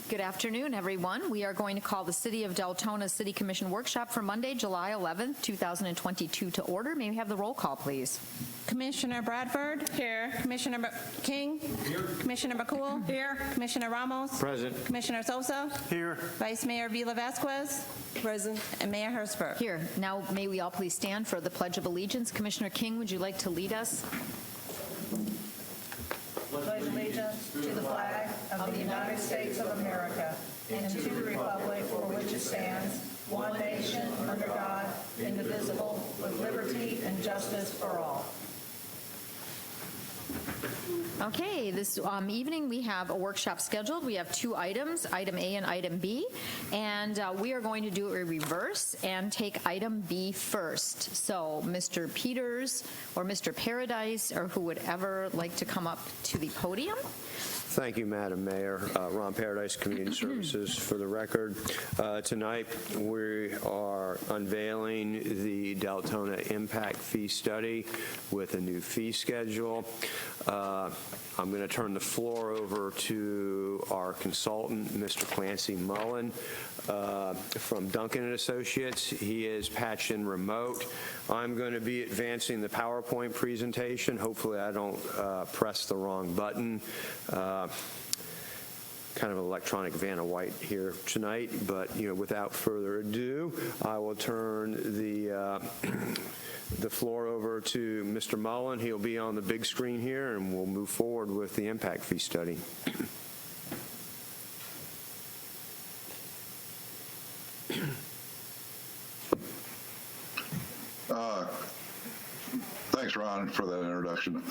Good afternoon, everyone. We are going to call the City of Deltona City Commission Workshop for Monday, July 11th, 2022 to order. May we have the roll call, please? Commissioner Bradford? Here. Commissioner King? Here. Commissioner McCool? Here. Commissioner Ramos? Present. Commissioner Sosa? Here. Vice Mayor Vila Vasquez? Present. And Mayor Hertzberg? Here. Now, may we all please stand for the Pledge of Allegiance. Commissioner King, would you like to lead us? Pledge allegiance to the flag of the United States of America and to the republic for which it stands, one nation, under God, indivisible, with liberty and justice for all. Okay, this evening we have a workshop scheduled. We have two items, item A and item B, and we are going to do a reverse and take item B first. So Mr. Peters or Mr. Paradise or who would ever like to come up to the podium. Thank you, Madam Mayor. Ron Paradise, Community Services. For the record, tonight we are unveiling the Deltona Impact Fee Study with a new fee schedule. I'm going to turn the floor over to our consultant, Mr. Clancy Mullen from Duncan & Associates. He is patched in remote. I'm going to be advancing the PowerPoint presentation. Hopefully I don't press the wrong button. Kind of an electronic Vanna White here tonight, but without further ado, I will turn the floor over to Mr. Mullen. He'll be on the big screen here, and we'll move forward with the impact fee study. Thanks, Ron, for that introduction.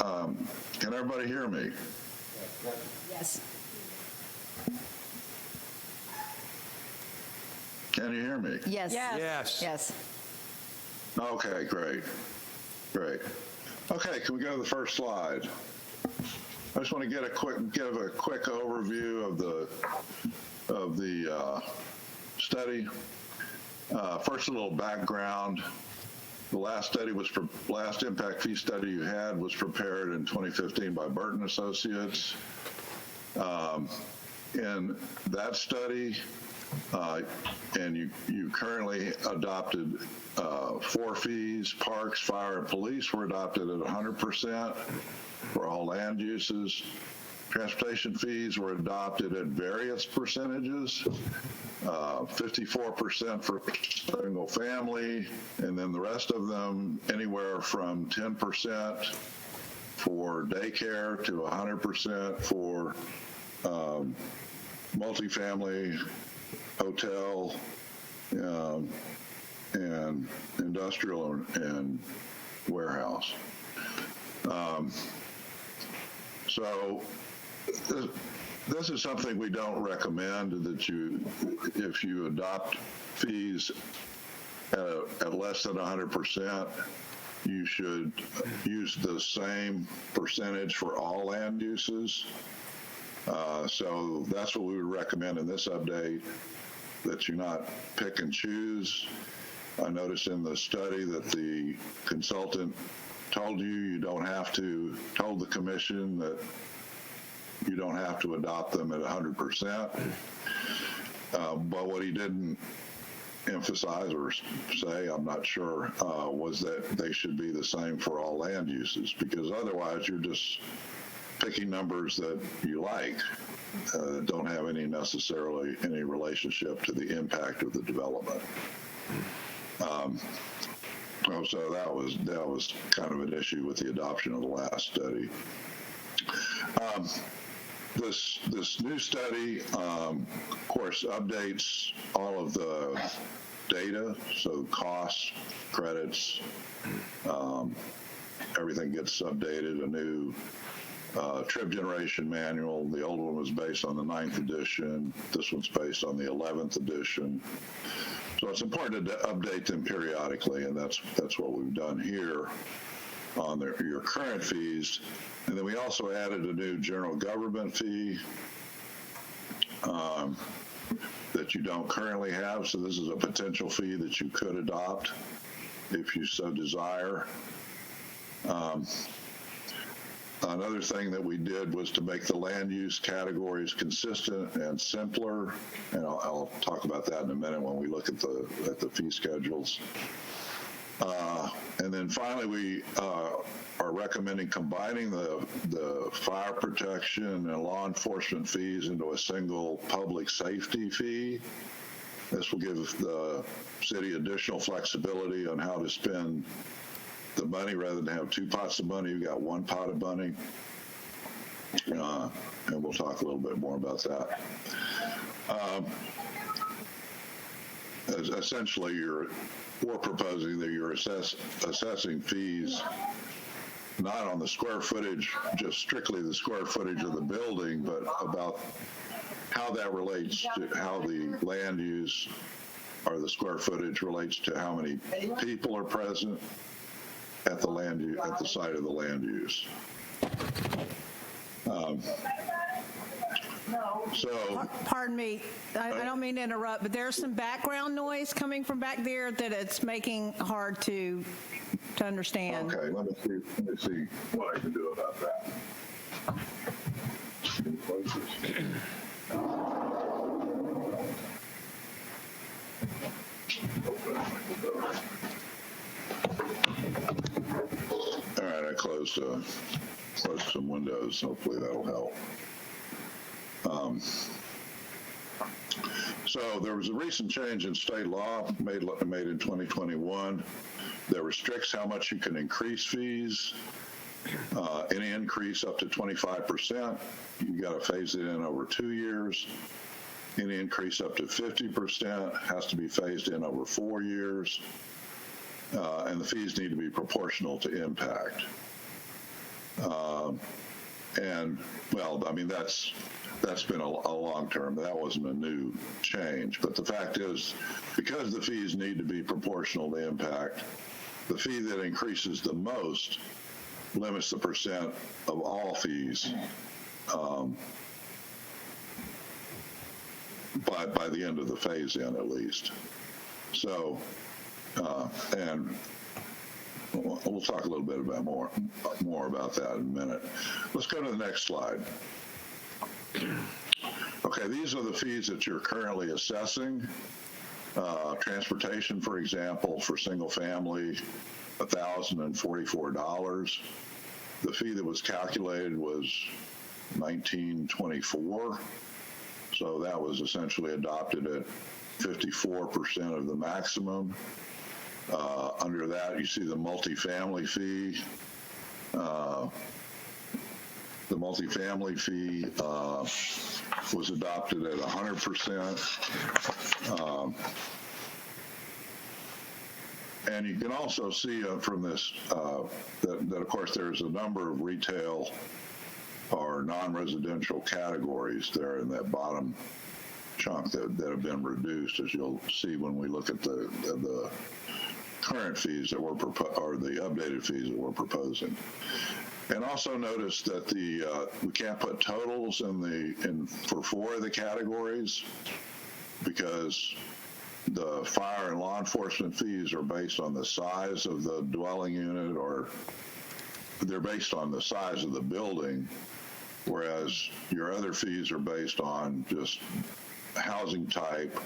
Can everybody hear me? Yes. Can you hear me? Yes. Yes. Yes. Okay, great. Great. Okay, can we go to the first slide? I just want to give a quick overview of the study. First, a little background. The last impact fee study you had was prepared in 2015 by Burton Associates. In that study, and you currently adopted 4 fees. Parks, fire, and police were adopted at 100% for all land uses. Transportation fees were adopted at various percentages, 54% for single family, and then the rest of them anywhere from 10% for daycare to 100% for multifamily, hotel, and industrial and warehouse. So this is something we don't recommend, that if you adopt fees at less than 100%, you should use the same percentage for all land uses. So that's what we would recommend in this update, that you not pick and choose. I noticed in the study that the consultant told told the commission that you don't have to adopt them at 100%. But what he didn't emphasize or say, I'm not sure, was that they should be the same for all land uses, because otherwise you're just picking numbers that you like, don't have necessarily any relationship to the impact of the development. So that was kind of an issue with the adoption of the last study. This new study, of course, updates all of the data, so costs, credits, everything gets updated. A new trip generation manual. The old one was based on the 9th edition. This one's based on the 11th edition. So it's important to update them periodically, and that's what we've done here on your current fees. And then we also added a new general government fee that you don't currently have. So this is a potential fee that you could adopt if you so desire. Another thing that we did was to make the land use categories consistent and simpler, and I'll talk about that in a minute when we look at the fee schedules. And then finally, we are recommending combining the fire protection and law enforcement fees into a single public safety fee. This will give the city additional flexibility on how to spend the money rather than have two pots of money. You've got one pot of money. And we'll talk a little bit more about that. Essentially, we're proposing that you're assessing fees not on the square footage, just strictly the square footage of the building, but about how that relates to how the land use or the square footage relates to how many people are present at the site of the land use. Pardon me, I don't mean to interrupt, but there's some background noise coming from back there that it's making hard to understand. Okay, let me see what I can do about that. All right, I closed some windows. Hopefully that'll help. So there was a recent change in state law made in 2021 that restricts how much you can increase fees. Any increase up to 25%, you got to phase it in over 2 years. Any increase up to 50% has to be phased in over 4 years. And the fees need to be proportional to impact. And, well, I mean, that's been a long term. That wasn't a new change. But the fact is, because the fees need to be proportional to impact, the fee that increases the most limits the percent of all fees by the end of the phase-in, at least. So, and we'll talk a little bit about more about that in a minute. Let's go to the next slide. Okay, these are the fees that you're currently assessing. Transportation, for example, for single family, $1,044. The fee that was calculated was $1,924. So that was essentially adopted at 54% of the maximum. Under that, you see the multifamily fee. The multifamily fee was adopted at 100%. And you can also see from this that, of course, there's a number of retail or non-residential categories there in that bottom chunk that have been reduced, as you'll see when we look at the current fees that we're or the updated fees that we're proposing. And also notice that we can't put totals for 4 of the categories because the fire and law enforcement fees are based on the size of the dwelling unit, or they're based on the size of the building, whereas your other fees are based on just housing type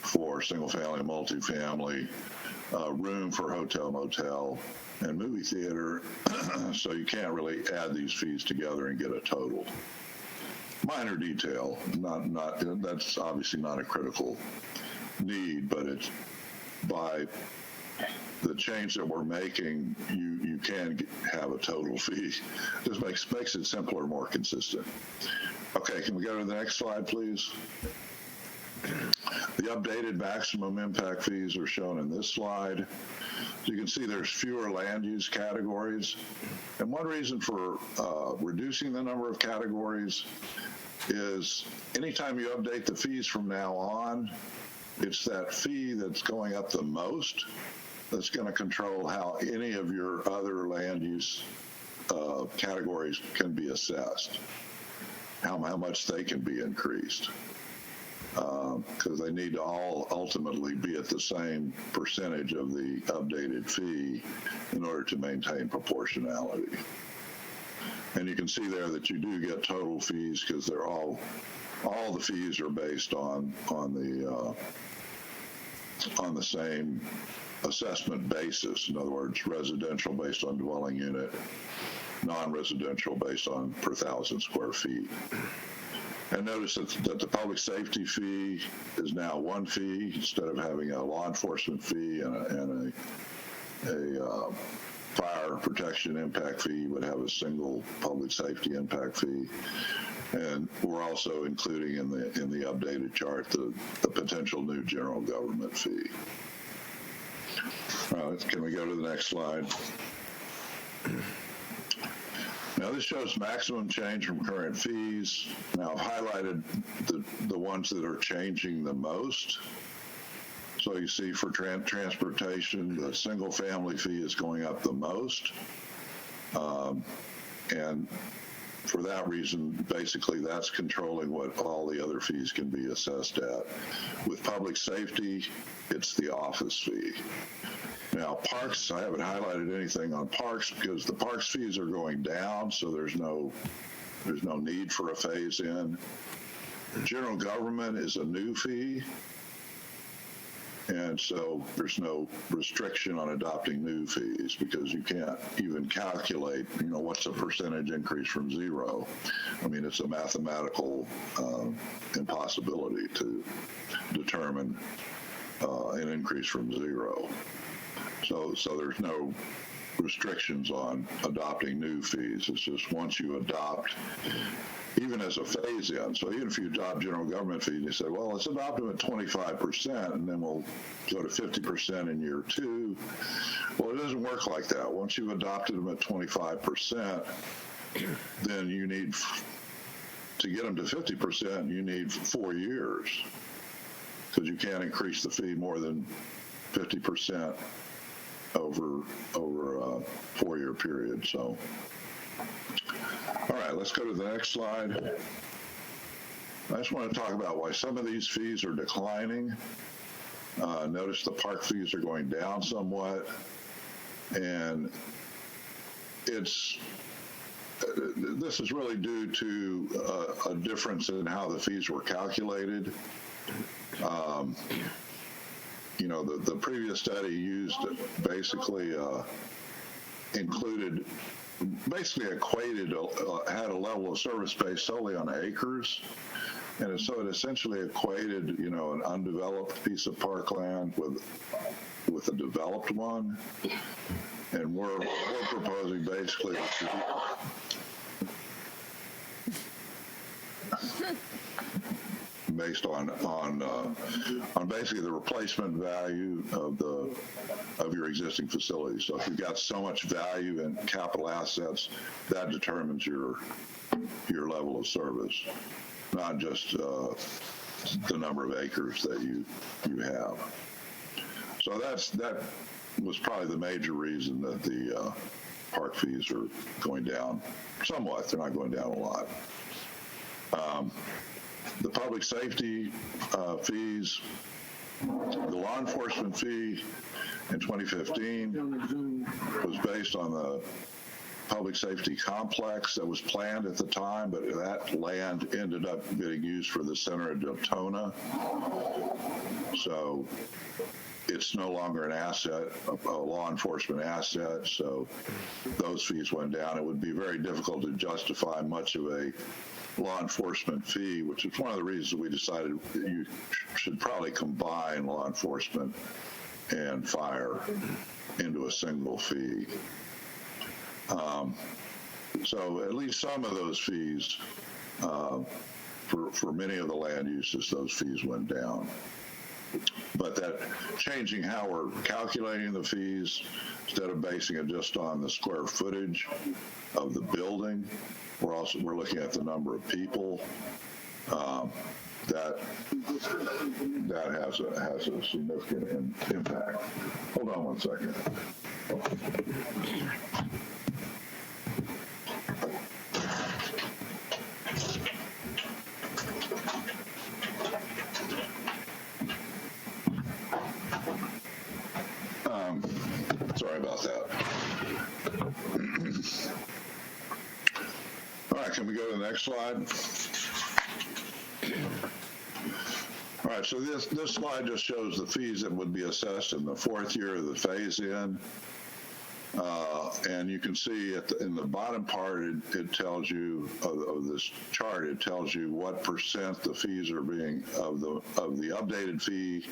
for single family, multifamily, room for hotel, motel, and movie theater. So you can't really add these fees together and get a total. Minor detail, that's obviously not a critical need, but it's by the change that we're making, you can have a total fee. Just makes it simpler, more consistent. Okay, can we go to the next slide, please? The updated maximum impact fees are shown in this slide. So you can see there's fewer land use categories. And one reason for reducing the number of categories is anytime you update the fees from now on, it's that fee that's going up the most that's going to control how any of your other land use categories can be assessed, how much they can be increased. Because they need to all ultimately be at the same percentage of the updated fee in order to maintain proportionality. And you can see there that you do get total fees because they're all the fees are based on the same assessment basis. In other words, residential based on dwelling unit, non-residential based on per 1,000 square feet. And notice that the public safety fee is now one fee instead of having a law enforcement fee and a fire protection impact fee. You would have a single public safety impact fee. And we're also including in the updated chart the potential new general government fee. Can we go to the next slide? Now this shows maximum change from current fees. Now I've highlighted the ones that are changing the most. So you see for transportation, the single family fee is going up the most. And for that reason, basically that's controlling what all the other fees can be assessed at. With public safety, it's the office fee. Now, parks, I haven't highlighted anything on parks because the parks fees are going down, so there's no need for a phase-in. General government is a new fee, and so there's no restriction on adopting new fees because you can't even calculate, what's a percentage increase from zero. I mean, it's a mathematical impossibility to determine an increase from zero. So there's no restrictions on adopting new fees. It's just once you adopt, even as a phase-in, so even if you adopt general government fees, you say, well, let's adopt them at 25%, and then we'll go to 50% in year 2. Well, it doesn't work like that. Once you've adopted them at 25%, then you need, to get them to 50%, you need 4 years, because you can't increase the fee more than 50% over a 4-year period. So, all right, let's go to the next slide. I just want to talk about why some of these fees are declining. Notice the park fees are going down somewhat, and this is really due to a difference in how the fees were calculated. The previous study used basically equated, had a level of service based solely on acres. And so it essentially equated, an undeveloped piece of parkland with a developed one. And we're proposing basically based on basically the replacement value of your existing facility. So if you've got so much value in capital assets, that determines your level of service, not just the number of acres that you have. So that was probably the major reason that the park fees are going down somewhat. They're not going down a lot. The public safety fees, the law enforcement fee in 2015 was based on the public safety complex that was planned at the time, but that land ended up getting used for the center of Deltona. So it's no longer an asset, a law enforcement asset, so those fees went down. It would be very difficult to justify much of a law enforcement fee, which is one of the reasons we decided you should probably combine law enforcement and fire into a single fee. So at least some of those fees, for many of the land uses, those fees went down. But that changing how we're calculating the fees, instead of basing it just on the square footage of the building, we're looking at the number of people. That has a significant impact. Hold on one second. Sorry about that. the next slide? All right, so this slide just shows the fees that would be assessed in the fourth year of the phase-in. And you can see in the bottom part, it tells you, of this chart, it tells you what percent the fees are being, of the updated fee,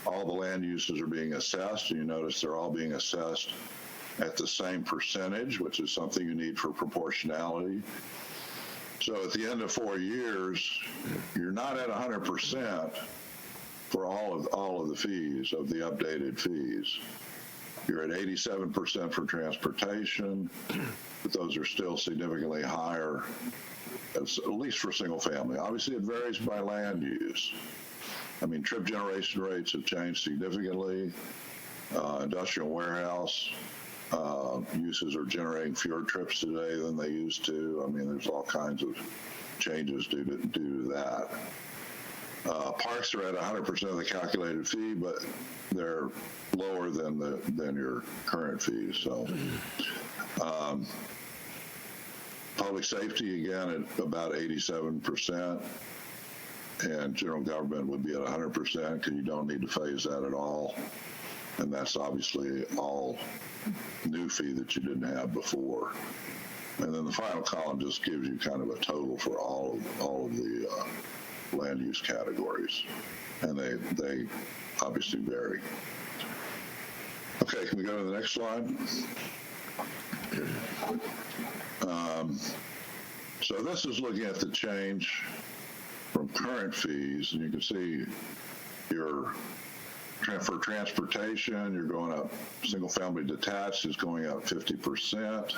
all the land uses are being assessed. And you notice they're all being assessed at the same percentage, which is something you need for proportionality. So at the end of 4 years, you're not at 100% for all of the fees, of the updated fees. You're at 87% for transportation, but those are still significantly higher, at least for single family. Obviously, it varies by land use. I mean, trip generation rates have changed significantly. Industrial warehouse uses are generating fewer trips today than they used to. I mean, there's all kinds of changes due to that. Parks are at 100% of the calculated fee, but they're lower than your current fees. So, public safety again at about 87%, and general government would be at 100% because you don't need to phase that at all, and that's obviously all new fee that you didn't have before. And then the final column just gives you kind of a total for all of the land use categories, and they obviously vary. Okay, can we go to the next slide? So this is looking at the change from current fees, and you can see for transportation, you're going up, single family detached is going up 50%,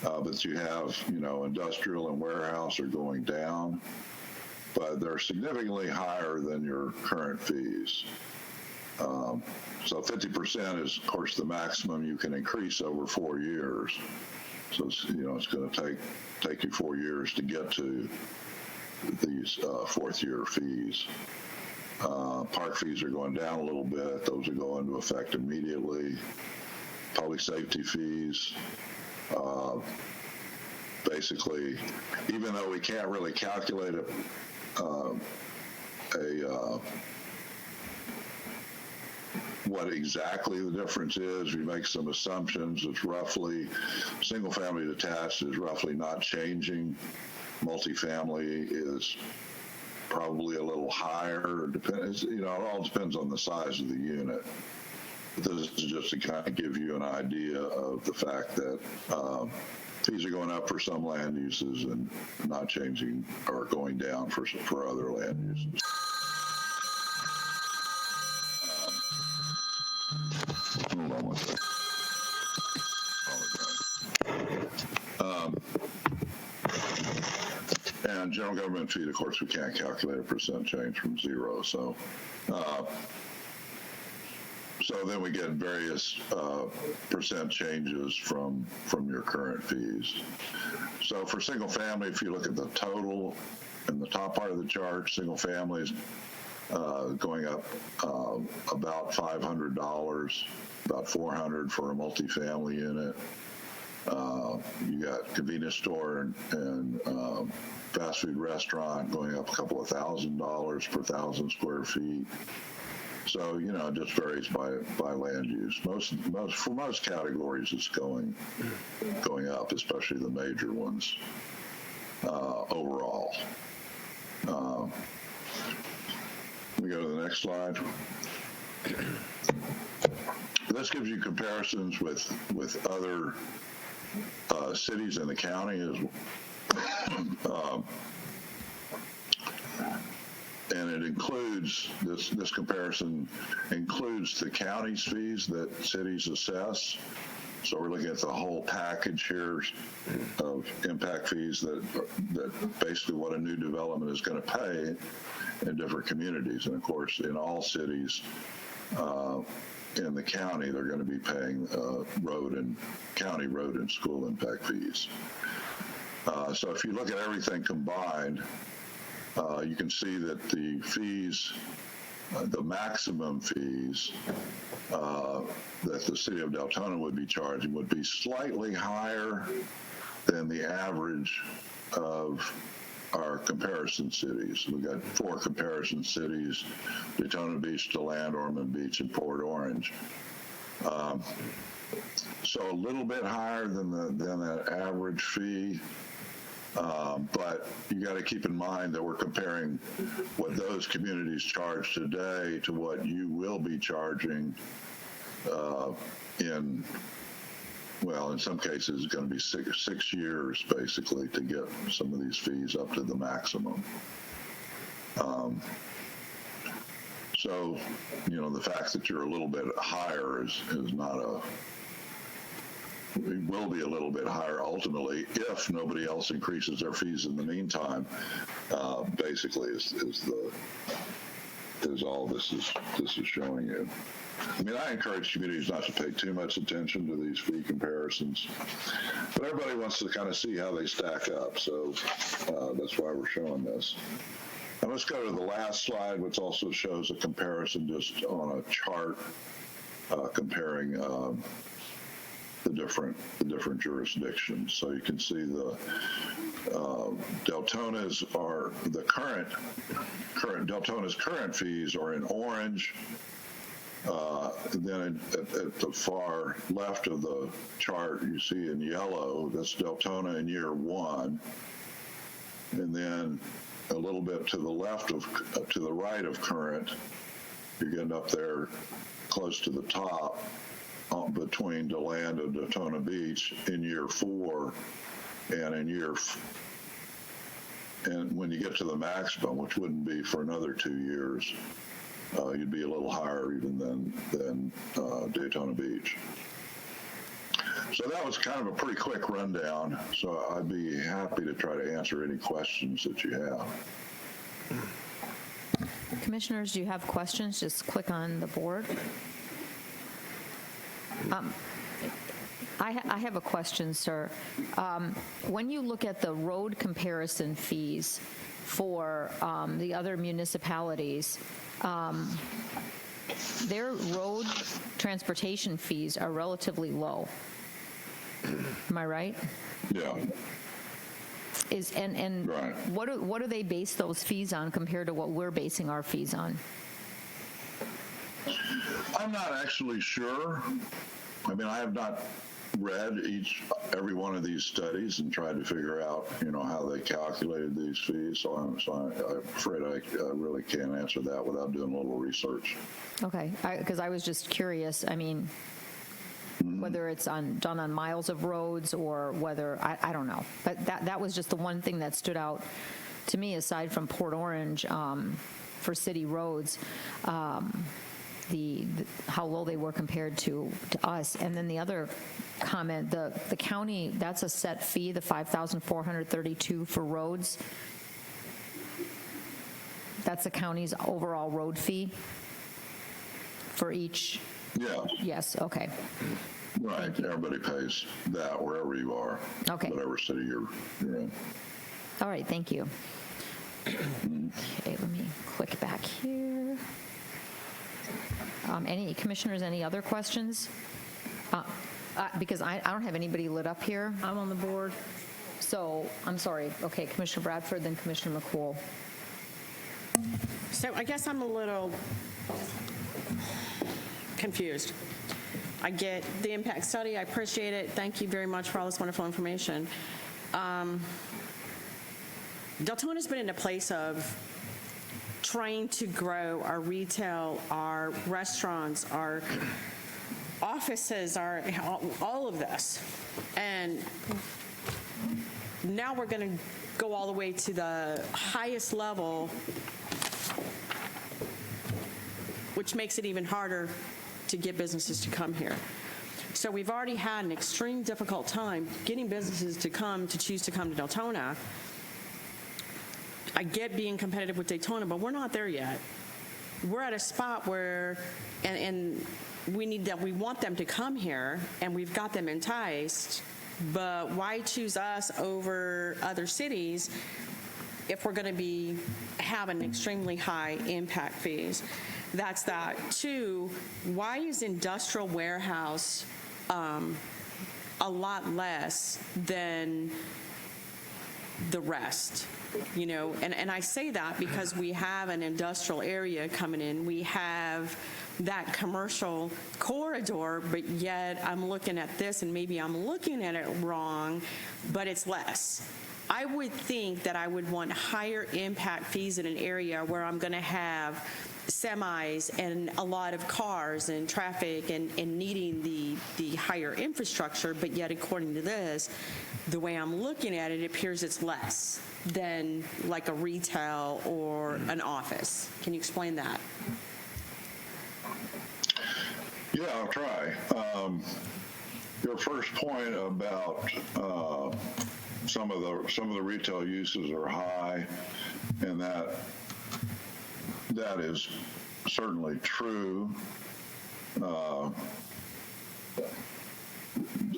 but you have, industrial and warehouse are going down, but they're significantly higher than your current fees. So 50% is, of course, the maximum you can increase over 4 years. So it's going to take you 4 years to get to these fourth year fees. Park fees are going down a little bit. Those will go into effect immediately. Public safety fees, basically, even though we can't really calculate what exactly the difference is, we make some assumptions. It's roughly, single family detached is roughly not changing. Multifamily is probably a little higher. Depends, it all depends on the size of the unit. But this is just to kind of give you an idea of the fact that fees are going up for some land uses and not changing or going down for other land uses. Hold on one second. And general government fee, of course, we can't calculate a percent change from zero. So then we get various percent changes from your current fees. So for single family, if you look at the total in the top part of the chart, single families going up about $500, about $400 for a multifamily unit. You got convenience store and fast food restaurant going up a couple of $1,000s per 1,000 square feet. So, it just varies by land use. For most categories, it's going up, especially the major ones overall. We go to the next slide. This gives you comparisons with other cities in the county and it includes, this comparison includes the county's fees that cities assess. So we're looking at the whole package here of impact fees that basically what a new development is going to pay in different communities. And of course, in all cities in the county, they're going to be paying county road and school impact fees. So if you look at everything combined, you can see that the fees, the maximum fees that the city of Deltona would be charging would be slightly higher than the average of our comparison cities. We've got 4 comparison cities: Daytona Beach, DeLand, Ormond Beach, and Port Orange. So a little bit higher than the average fee, but you got to keep in mind that we're comparing what those communities charge today to what you will be charging in some cases, it's going to be six years, basically, to get some of these fees up to the maximum. So, the fact that you're a little bit higher is not it will be a little bit higher ultimately if nobody else increases their fees in the meantime, basically is all this is showing you. I mean, I encourage communities not to pay too much attention to these fee comparisons, but everybody wants to kind of see how they stack up, so that's why we're showing this. And let's go to the last slide, which also shows a comparison just on a chart comparing the different jurisdictions. So you can see the Deltona's Deltona's current fees are in orange. Then at the far left of the chart, you see in yellow, that's Deltona in year 1. And then a little bit to the to the right of current, you're getting up there close to the top between DeLand and Daytona Beach in year 4, and and when you get to the maximum, which wouldn't be for another 2 years, you'd be a little higher even than Daytona Beach. So that was kind of a pretty quick rundown. So I'd be happy to try to answer any questions that you have. Commissioners, do you have questions? Just click on the board. I have a question, sir. When you look at the road comparison fees for the other municipalities, their road transportation fees are relatively low. Am I right? Yeah. Right. What do they base those fees on compared to what we're basing our fees on? I'm not actually sure. I mean, I have not read every one of these studies and tried to figure out, how they calculated these fees. So I'm afraid I really can't answer that without doing a little research. Okay, because I was just curious. I mean, whether it's done on miles of roads or whether I don't know. But that was just the one thing that stood out to me, aside from Port Orange for city roads. How low they were compared to us. And then the other comment, the county, that's a set fee, the $5,432 for roads. That's the county's overall road fee for each? Yeah. Yes, okay. Right, everybody pays that wherever you are. Okay. Whatever city you're in. All right, thank you. Okay, let me click back here. Any commissioners, any other questions? Because I don't have anybody lit up here. I'm on the board. So, I'm sorry. Okay, Commissioner Bradford, then Commissioner McCool. So I guess I'm a little confused. I get the impact study. I appreciate it. Thank you very much for all this wonderful information. Deltona's been in a place of trying to grow our retail, our restaurants, our offices, all of this. And now we're going to go all the way to the highest level, which makes it even harder to get businesses to come here. So we've already had an extreme difficult time getting businesses to choose to come to Deltona. I get being competitive with Daytona, but we're not there yet. We're at a spot where, and we want them to come here, and we've got them enticed, but why choose us over other cities if we're going to have an extremely high impact fees? That's that. 2, why is industrial warehouse a lot less than the rest, you know, and I say that because we have an industrial area coming in. We have that commercial corridor, but yet I'm looking at this, and maybe I'm looking at it wrong, but it's less. I would think that I would want higher impact fees in an area where I'm going to have semis and a lot of cars and traffic and needing the higher infrastructure, but yet according to this, the way I'm looking at it, it appears it's less than like a retail or an office. Can you explain that? Yeah, I'll try. Your first point about some of the retail uses are high, and that is certainly true.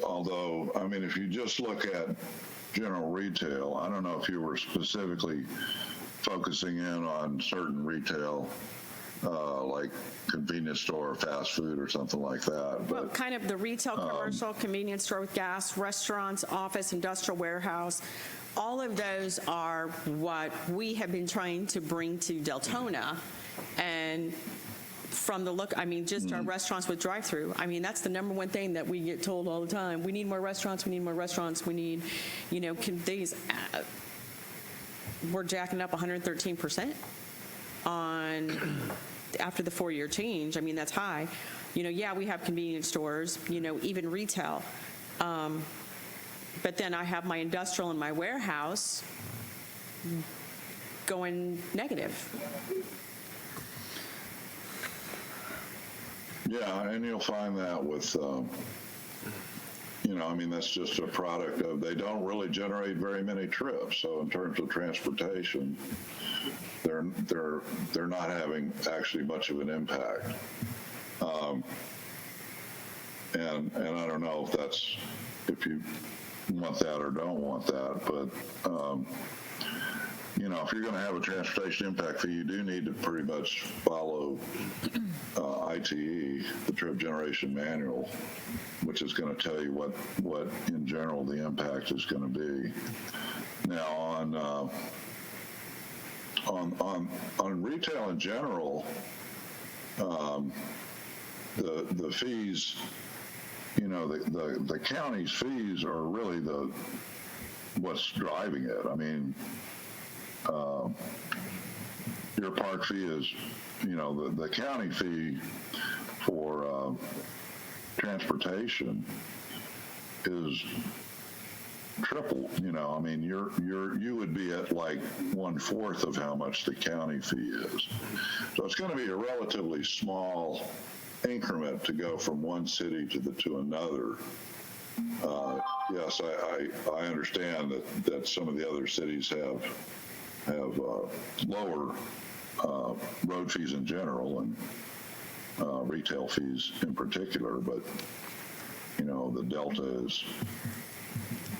Although, I mean, if you just look at general retail, I don't know if you were specifically focusing in on certain retail, like convenience store, fast food, or something like that. Well, kind of the retail, commercial, convenience store with gas, restaurants, office, industrial warehouse, all of those are what we have been trying to bring to Deltona. And from the look, I mean, just our restaurants with drive-through, I mean, that's the number one thing that we get told all the time. We need more restaurants, we need more restaurants, we need, you know, these, we're jacking up 113% on after the 4-year change. I mean, that's high. You know, yeah, we have convenience stores, you know, even retail. But then I have my industrial and my warehouse going negative. Yeah, and you'll find that with, you know, I mean, that's just a product of, they don't really generate very many trips. So in terms of transportation, they're not having actually much of an impact. And I don't know if you want that or don't want that, but you know, if you're going to have a transportation impact fee, you do need to pretty much follow ITE, the Trip Generation Manual, which is going to tell you what in general the impact is going to be. Now on retail in general, the fees, you know, the county's fees are really what's driving it. I mean, your park fee is, you know, the county fee for transportation is triple. You know, I mean, you would be at like 1/4 of how much the county fee is. So it's going to be a relatively small increment to go from one city to another. Yes, I understand that some of the other cities have lower road fees in general and retail fees in particular, but you know, the delta is,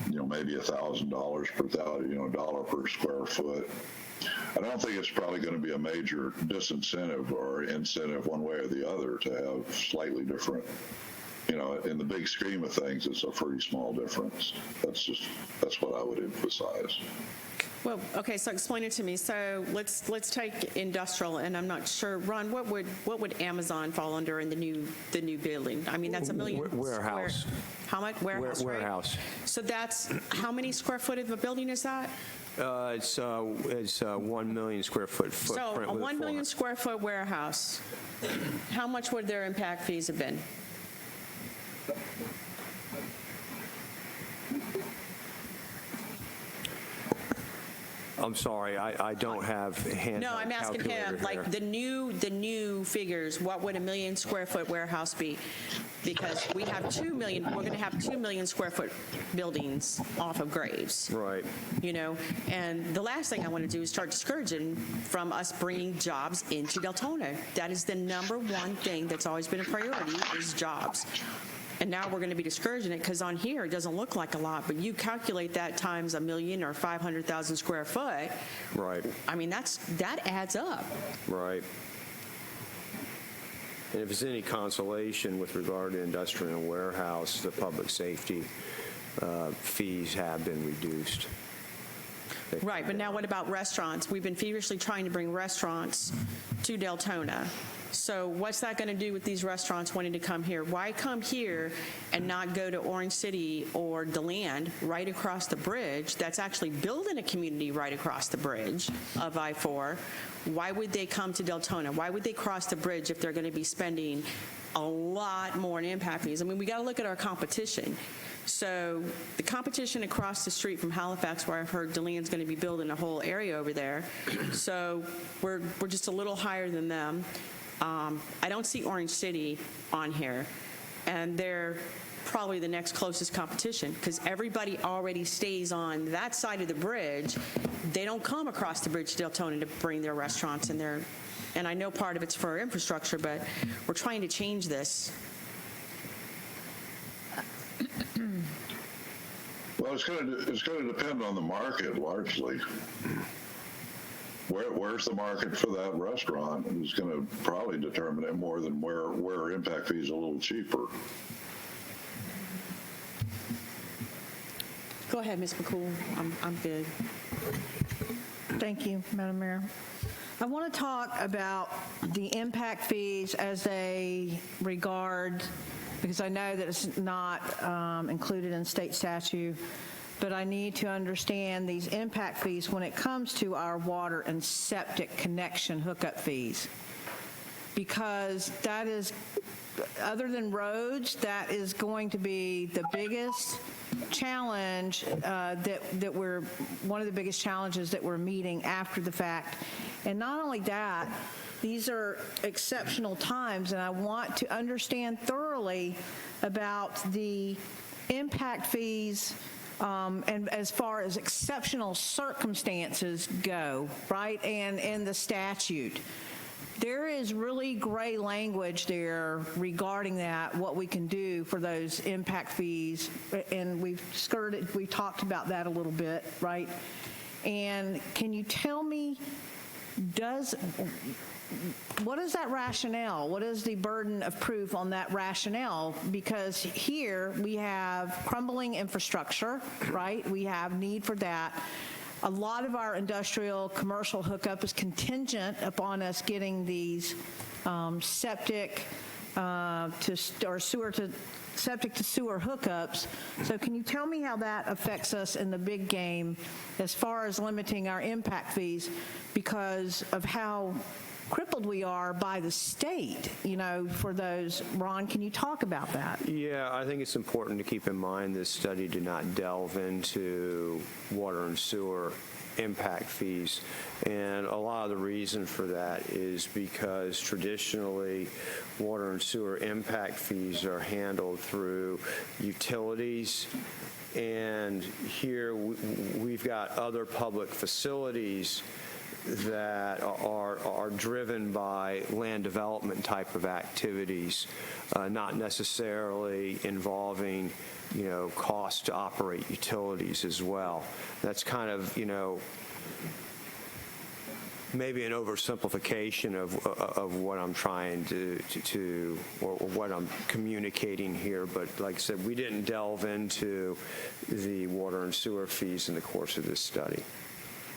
you know, maybe $1,000 per thousand, you know, $1 per square foot. I don't think it's probably going to be a major disincentive or incentive one way or the other to have slightly different. You know, in the big scheme of things, it's a pretty small difference. That's what I would emphasize. Well, okay, so explain it to me. So let's take industrial, and I'm not sure, Ron, what would Amazon fall under in the new building? I mean, that's a million. Warehouse. How much? Warehouse. Right? Warehouse. So that's how many square foot of a building is that? It's 1 million square foot footprint. So a with 1 million square foot warehouse. How much would their impact fees have been? I'm sorry, I don't have handheld No, I'm asking him, calculator like here. the new figures, what would a 1 million square foot warehouse be? Because we have 2 million, we're going to have 2 million square foot buildings off of Graves. Right. You know, and the last thing I want to do is start discouraging from us bringing jobs into Deltona. That is the number one thing that's always been a priority is jobs. And now we're going to be discouraging it because on here it doesn't look like a lot, but you calculate that times 1 million or 500,000 square foot. Right. I mean, that adds up. Right. And if it's any consolation with regard to industrial and warehouse, the public safety fees have been reduced. Right, but now what about restaurants? We've been feverishly trying to bring restaurants to Deltona. So what's that going to do with these restaurants wanting to come here? Why come here and not go to Orange City or DeLand right across the bridge that's actually building a community right across the bridge of I-4? Why would they come to Deltona? Why would they cross the bridge if they're going to be spending a lot more in impact fees? I mean, we got to look at our competition. So the competition across the street from Halifax, where I've heard DeLand's going to be building a whole area over there. So we're just a little higher than them. I don't see Orange City on here, and they're probably the next closest competition because everybody already stays on that side of the bridge. They don't come across the bridge to Deltona to bring their restaurants and their, and I know part of it's for infrastructure, but we're trying to change this. Well, it's going to depend on the market largely. Where's the market for that restaurant is going to probably determine it more than where impact fee is a little cheaper. Go ahead, Ms. McCool. I'm good. Thank you, Madam Mayor. I want to talk about the impact fees as they regard, because I know that it's not included in state statute, but I need to understand these impact fees when it comes to our water and septic connection hookup fees. Because that is, other than roads, that is going to be the biggest challenge that we're, one of the biggest challenges that we're meeting after the fact. And not only that, these are exceptional times, and I want to understand thoroughly about the impact fees and as far as exceptional circumstances go, right, and in the statute. There is really gray language there regarding that, what we can do for those impact fees, and we've talked about that a little bit, right? And can you tell me, what is that rationale? What is the burden of proof on that rationale? Because here we have crumbling infrastructure, right? We have need for that. A lot of our industrial commercial hookup is contingent upon us getting these septic to sewer hookups. So can you tell me how that affects us in the big game as far as limiting our impact fees because of how crippled we are by the state, you know, for those. Ron, can you talk about that? Yeah, I think it's important to keep in mind this study did not delve into water and sewer impact fees. And a lot of the reason for that is because traditionally water and sewer impact fees are handled through utilities. And here we've got other public facilities that are driven by land development type of activities, not necessarily involving, you know, cost to operate utilities as well. That's kind of, you know, maybe an oversimplification of what I'm trying to or what I'm communicating here. But like I said, we didn't delve into the water and sewer fees in the course of this study.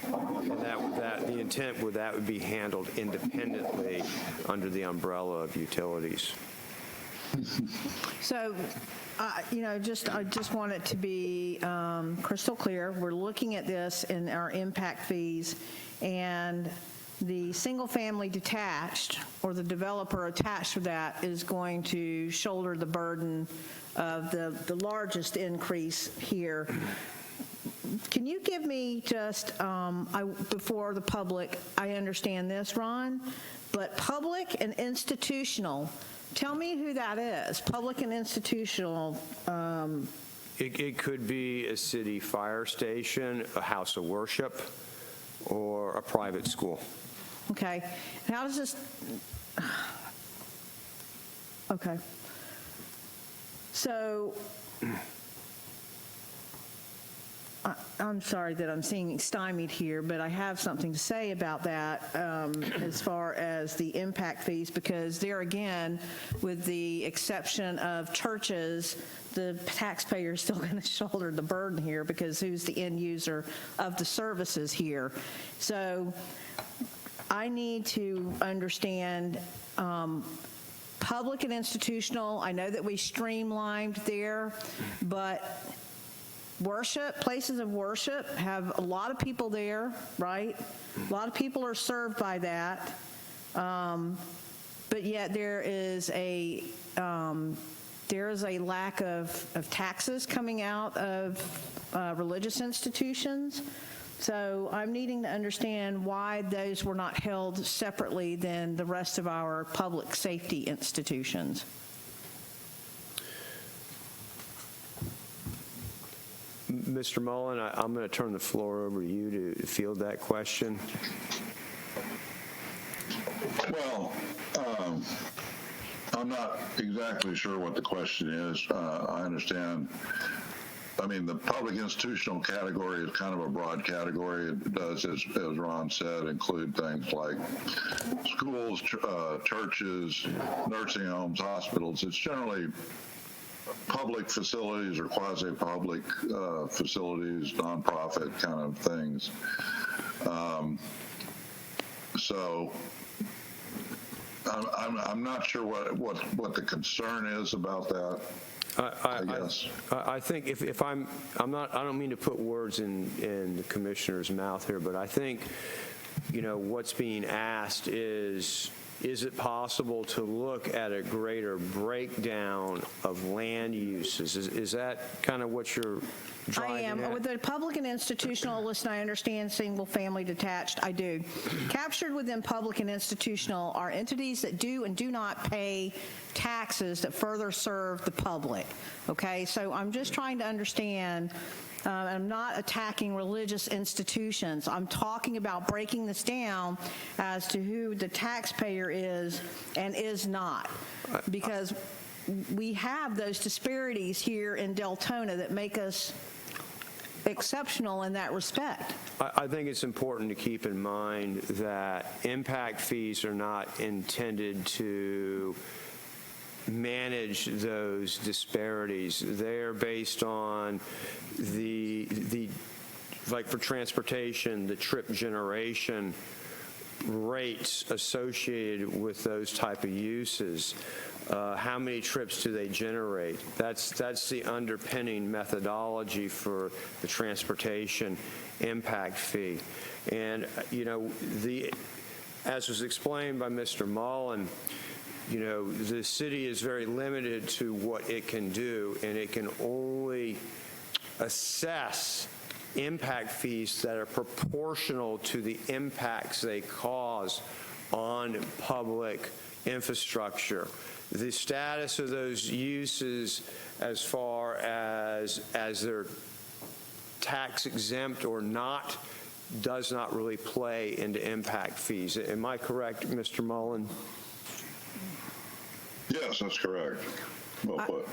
And that the intent would that would be handled independently under the umbrella of utilities. So, you know, I just want it to be crystal clear. We're looking at this in our impact fees, and the single-family detached or the developer attached to that is going to shoulder the burden of the largest increase here. Can you give me just, before the public, I understand this, Ron, but public and institutional, tell me who that is, public and institutional. It could be a city fire station, a house of worship, or a private school. Okay. And how does this, okay. So, I'm sorry that I'm seeing stymied here, but I have something to say about that as far as the impact fees, because there again, with the exception of churches, the taxpayer is still going to shoulder the burden here because who's the end user of the services here. So I need to understand public and institutional. I know that we streamlined there, but worship, places of worship have a lot of people there, right? A lot of people are served by that. But yet there is a lack of taxes coming out of religious institutions. So I'm needing to understand why those were not held separately than the rest of our public safety institutions. Mr. Mullen, I'm going to turn the floor over to you to field that question. Well, I'm not exactly sure what the question is. I understand. I mean, the public institutional category is kind of a broad category. It does, as Ron said, include things like schools, churches, nursing homes, hospitals. It's generally public facilities or quasi-public facilities, nonprofit kind of things. So I'm not sure what the concern is about that. I guess. I think if I don't mean to put words in the commissioner's mouth here, but I think, what's being asked is it possible to look at a greater breakdown of land uses? Is that kind of what you're driving I am. at? With the public and institutional, listen, I understand single family detached. I do. Captured within public and institutional are entities that do and do not pay taxes that further serve the public. Okay? So I'm just trying to understand. I'm not attacking religious institutions. I'm talking about breaking this down as to who the taxpayer is and is not. Because we have those disparities here in Deltona that make us exceptional in that respect. I think it's important to keep in mind that impact fees are not intended to manage those disparities. They're based on like for transportation, the trip generation rates associated with those type of uses. How many trips do they generate? That's the underpinning methodology for the transportation impact fee. And, as was explained by Mr. Mullen, the city is very limited to what it can do, and it can only assess impact fees that are proportional to the impacts they cause on public infrastructure. The status of those uses as far as they're tax exempt or not does not really play into impact fees. Am I correct, Mr. Mullen? Yes, that's correct. Well put.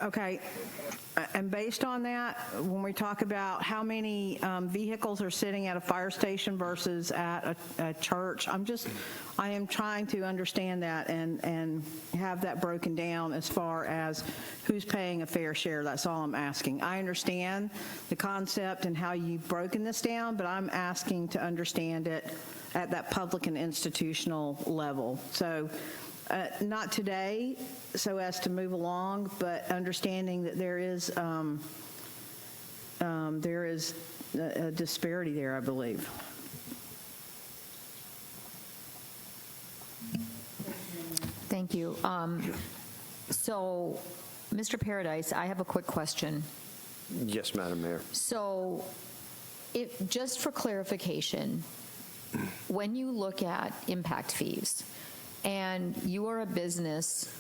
Okay. And based on that, when we talk about how many vehicles are sitting at a fire station versus at a church, I am trying to understand that and have that broken down as far as who's paying a fair share. That's all I'm asking. I understand the concept and how you've broken this down, but I'm asking to understand it at that public and institutional level. So not today, so as to move along, but understanding that there is a disparity there, I believe. Thank you. So, Mr. Paradise, I have a quick question. Yes, Madam Mayor. So, just for clarification, when you look at impact fees, and you are a business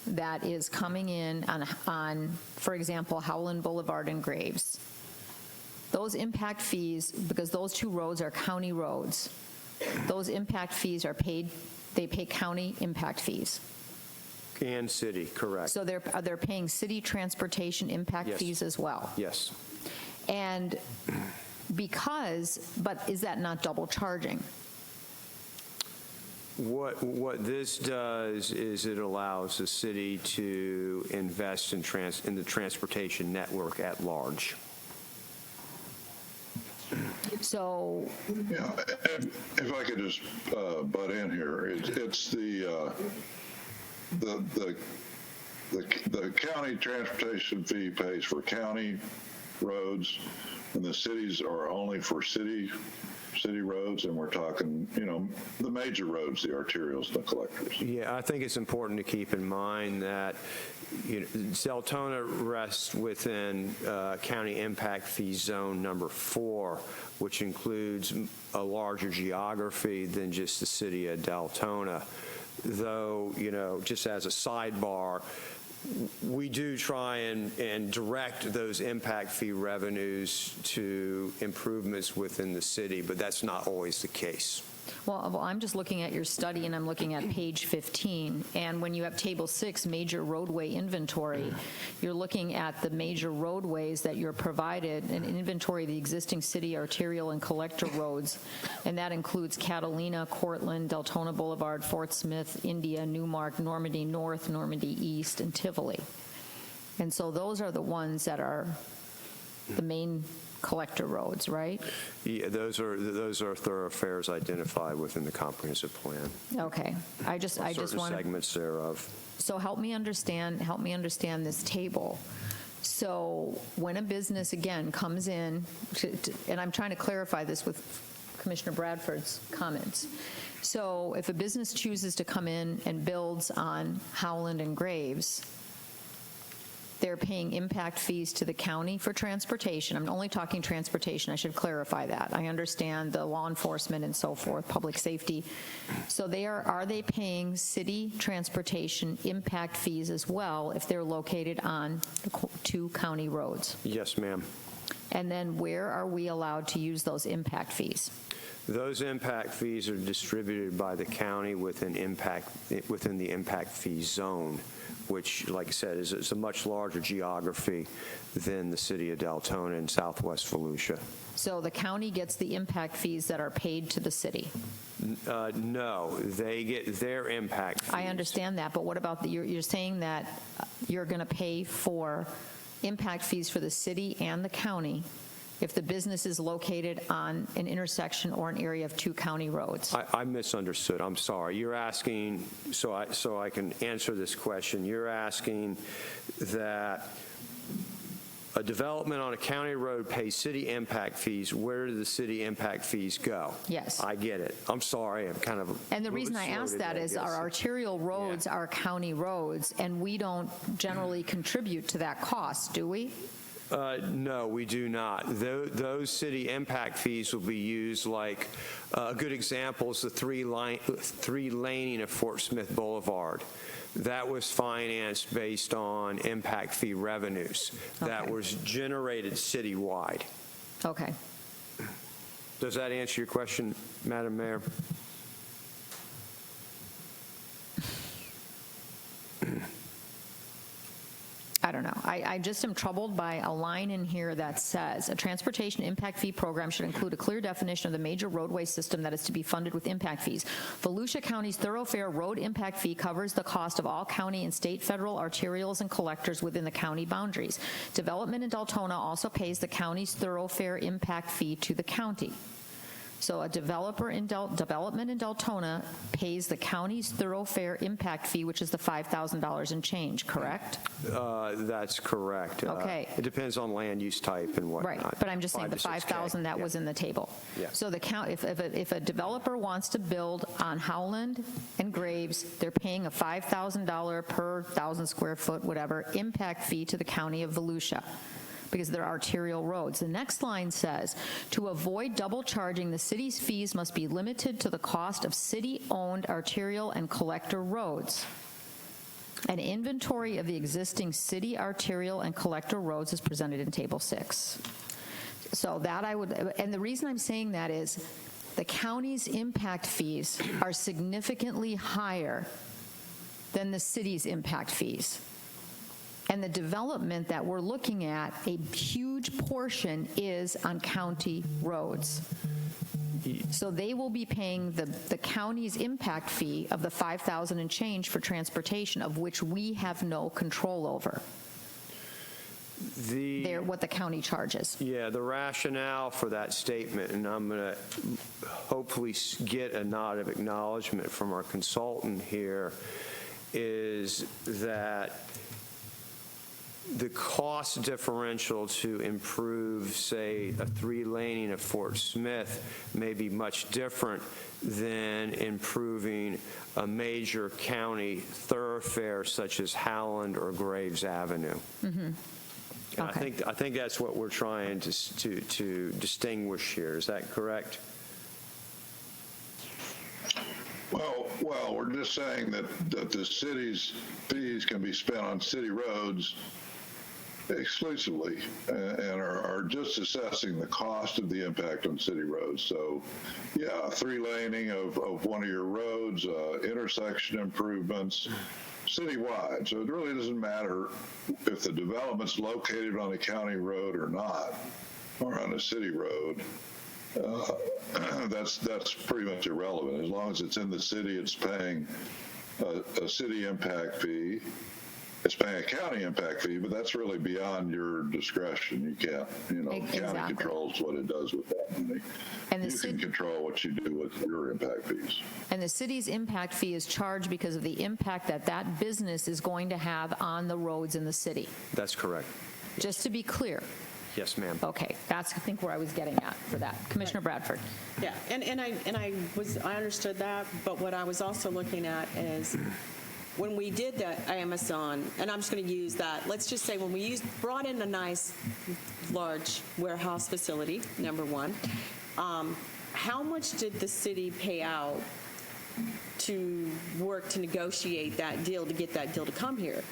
that is coming in on, for example, Howland Boulevard and Graves, those impact fees, because those two roads are county roads, those impact fees are paid, they pay county impact fees. And city, correct. So they're paying city transportation impact Yes. fees as well? Yes. And but is that not double charging? What this does is it allows the city to invest in the transportation network at large. So, Yeah, if I could just butt in here, it's the county transportation fee pays for county roads, and the cities are only for city roads, and we're talking, the major roads, the arterials, the collectors. Yeah, I think it's important to keep in mind that Deltona rests within County Impact Fee Zone number 4, which includes a larger geography than just the city of Deltona. Though, just as a sidebar, we do try and direct those impact fee revenues to improvements within the city, but that's not always the case. well, I'm just looking at your study, and I'm looking at page 15, and when you have Table 6, major roadway inventory, you're looking at the major roadways that you're provided, an inventory of the existing city arterial and collector roads, and that includes Catalina, Cortland, Deltona Boulevard, Fort Smith, India, Newmark, Normandy North, Normandy East, and Tivoli. And so those are the ones that are the main collector roads, right? Yeah, those are thoroughfares identified within the comprehensive plan. Okay. I just Certain want to. segments thereof. So help me understand this table. So when a business, again, comes in, and I'm trying to clarify this with Commissioner Bradford's comments. So if a business chooses to come in and builds on Howland and Graves, they're paying impact fees to the county for transportation. I'm only talking transportation. I should clarify that. I understand the law enforcement and so forth, public safety. So are they paying city transportation impact fees as well if they're located on the 2 county roads? Yes, ma'am. And then where are we allowed to use those impact fees? Those impact fees are distributed by the county within the impact fee zone, which, like I said, is a much larger geography than the city of Deltona and southwest Volusia. So the county gets the impact fees that are paid to the city? No, they get their impact fees. I understand that, but what about you're saying that you're going to pay for impact fees for the city and the county if the business is located on an intersection or an area of 2 county roads? I misunderstood. I'm sorry. You're asking, so I can answer this question. You're asking that a development on a county road pays city impact fees. Where do the city impact fees go? Yes. I get it. I'm sorry. I'm kind of. And the reason I ask that is our arterial roads are county roads, and we don't generally contribute to that cost, do we? No, we do not. Those city impact fees will be used like a good example is the three laning of Fort Smith Boulevard. That was financed based on impact fee revenues that Okay. was generated citywide. Okay. Does that answer your question, Madam Mayor? I don't know. I just am troubled by a line in here that says, a transportation impact fee program should include a clear definition of the major roadway system that is to be funded with impact fees. Volusia County's thoroughfare road impact fee covers the cost of all county and state, federal arterials and collectors within the county boundaries. Development in Deltona also pays the county's thoroughfare impact fee to the county. So a development in Deltona pays the county's thoroughfare impact fee, which is the $5,000 and change, correct? That's correct. Okay. It depends on land use type and whatnot. Right, but I'm just saying the 5 to 6K. $5,000 that was in the table. Yeah. So the count, if a developer wants to build on Howland and Graves, they're paying a $5,000 per 1,000 square foot, whatever, impact fee to the county of Volusia, because they're arterial roads. The next line says, to avoid double charging, the city's fees must be limited to the cost of city-owned arterial and collector roads. An inventory of the existing city arterial and collector roads is presented in Table 6. So that and the reason I'm saying that is the county's impact fees are significantly higher than the city's impact fees. And the development that we're looking at, a huge portion is on county roads. So they will be paying the county's impact fee of the $5,000 and change for transportation, of which we have no control over. They're what the county charges. Yeah, the rationale for that statement, and I'm going to hopefully get a nod of acknowledgement from our consultant here, is that the cost differential to improve, say, a 3-laning of Fort Smith may be much different than improving a major county thoroughfare such as Howland or Graves Avenue. Mm-hmm. Okay. I think that's what we're trying to distinguish here. Is that correct? Well, we're just saying that the city's fees can be spent on city roads exclusively and are just assessing the cost of the impact on city roads. So, yeah, 3-laning of one of your roads, intersection improvements, citywide. So it really doesn't matter if the development's located on a county road or not, or on a city road. That's pretty much irrelevant. As long as it's in the city, it's paying a city impact fee. It's paying a county impact fee, but that's really beyond your discretion. You can't, Exactly. County controls what it does with that money. And you can control what you do with your impact fees. And the city's impact fee is charged because of the impact that that business is going to have on the roads in the city. That's correct. Just to be clear. Yes, ma'am. Okay, that's, I think, where I was getting at for that. Commissioner Bradford. Yeah, and I understood that, but what I was also looking at is when we did the Amazon, and I'm just going to use that, let's just say when we brought in a nice large warehouse facility, number one, how much did the city pay out to work to negotiate that deal, to get that deal to come here?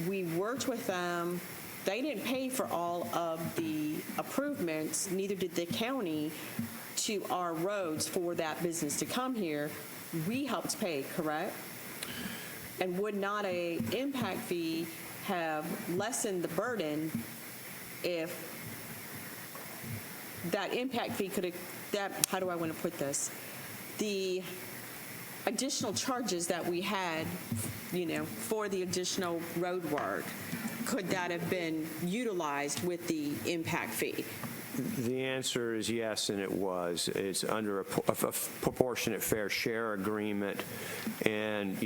We worked with them. They didn't pay for all of the improvements, neither did the county, to our roads for that business to come here. We helped pay, correct? And would not a impact fee have lessened the burden if that impact fee could have, how do I want to put this? The additional charges that we had, for the additional road work, could that have been utilized with the impact fee? The answer is yes, and it was. It's under a proportionate fair share agreement, and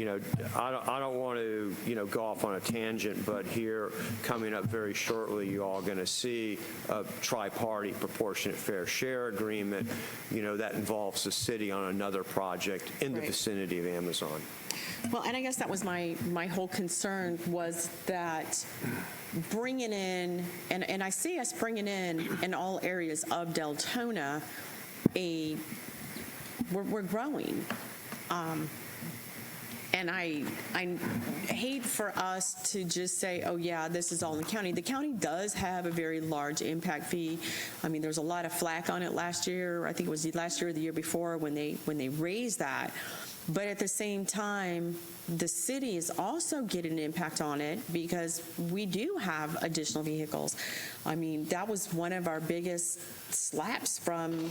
I don't want to go off on a tangent, but here coming up very shortly, you all going to see a tri-party proportionate fair share agreement. That involves the city on another project in the vicinity of Amazon. Well, and I guess that was my whole concern, was that bringing in, and I see us bringing in all areas of Deltona, we're growing. And I hate for us to just say, oh, yeah, this is all in the county. The county does have a very large impact fee. I mean, there was a lot of flack on it last year. I think it was last year or the year before when they raised that. But at the same time, the city is also getting an impact on it because we do have additional vehicles. I mean, that was one of our biggest slaps from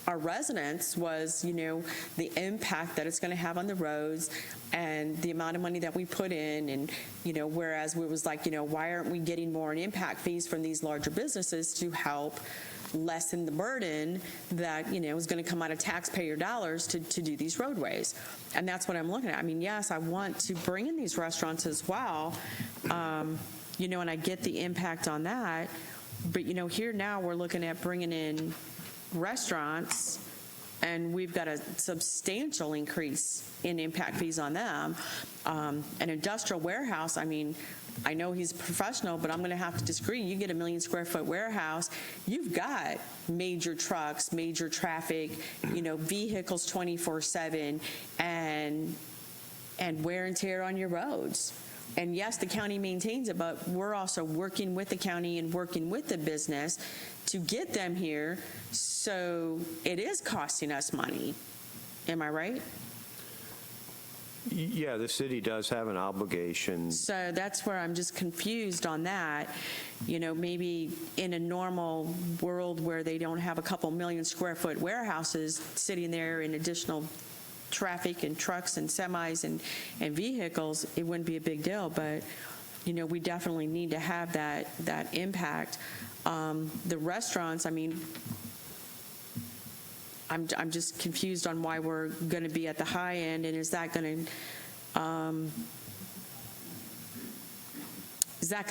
our residents was, the impact that it's going to have on the roads and the amount of money that we put in. And, whereas it was like, why aren't we getting more in impact fees from these larger businesses to help lessen the burden that, is going to come out of taxpayer dollars to do these roadways. And that's what I'm looking at. I mean, yes, I want to bring in these restaurants as well, and I get the impact on that. But, here now we're looking at bringing in restaurants, and we've got a substantial increase in impact fees on them. An industrial warehouse, I mean, I know he's a professional, but I'm going to have to disagree. You get a 1 million square foot warehouse, you've got major trucks, major traffic, vehicles 24/7, and wear and tear on your roads. And yes, the county maintains it, but we're also working with the county and working with the business to get them here. So it is costing us money. Am I right? Yeah, the city does have an obligation. So that's where I'm just confused on that. You know, maybe in a normal world where they don't have a couple million square foot warehouses sitting there in additional traffic and trucks and semis and vehicles, it wouldn't be a big deal. But, you know, we definitely need to have that impact. The restaurants, I mean, I'm just confused on why we're going to be at the high end, and is that going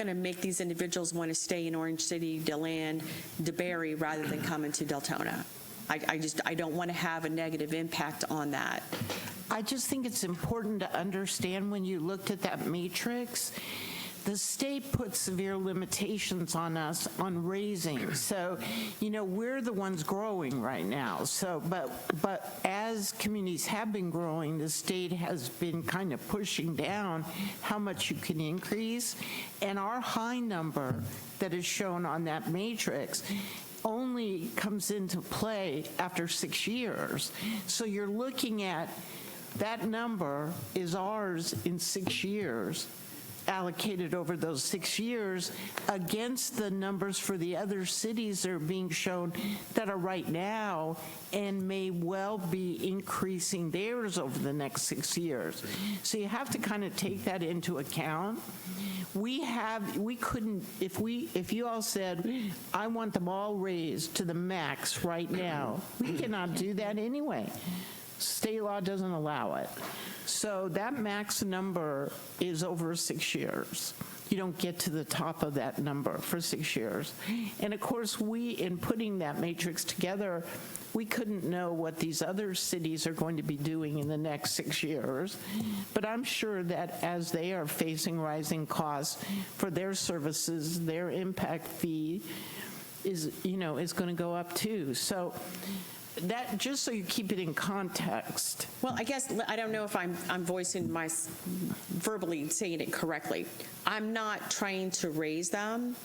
to make these individuals want to stay in Orange City, DeLand, DeBerry, rather than coming to Deltona? I don't want to have a negative impact on that. I just think it's important to understand when you looked at that matrix, the state put severe limitations on us on raising. So, you know, we're the ones growing right now. So, but as communities have been growing, the state has been kind of pushing down how much you can increase. And our high number that is shown on that matrix only comes into play after 6 years. So you're looking at that number is ours in 6 years, allocated over those 6 years against the numbers for the other cities that are being shown that are right now and may well be increasing theirs over the next 6 years. So you have to kind of take that into account. We couldn't, if you all said, I want them all raised to the max right now, we cannot do that anyway. State law doesn't allow it. So that max number is over 6 years. You don't get to the top of that number for 6 years. And of course, in putting that matrix together, we couldn't know what these other cities are going to be doing in the next 6 years. But I'm sure that as they are facing rising costs for their services, their impact fee is going to go up too. So that, just so you keep it in context. Well, I guess, I don't know if I'm voicing verbally saying it correctly. I'm not trying to raise them.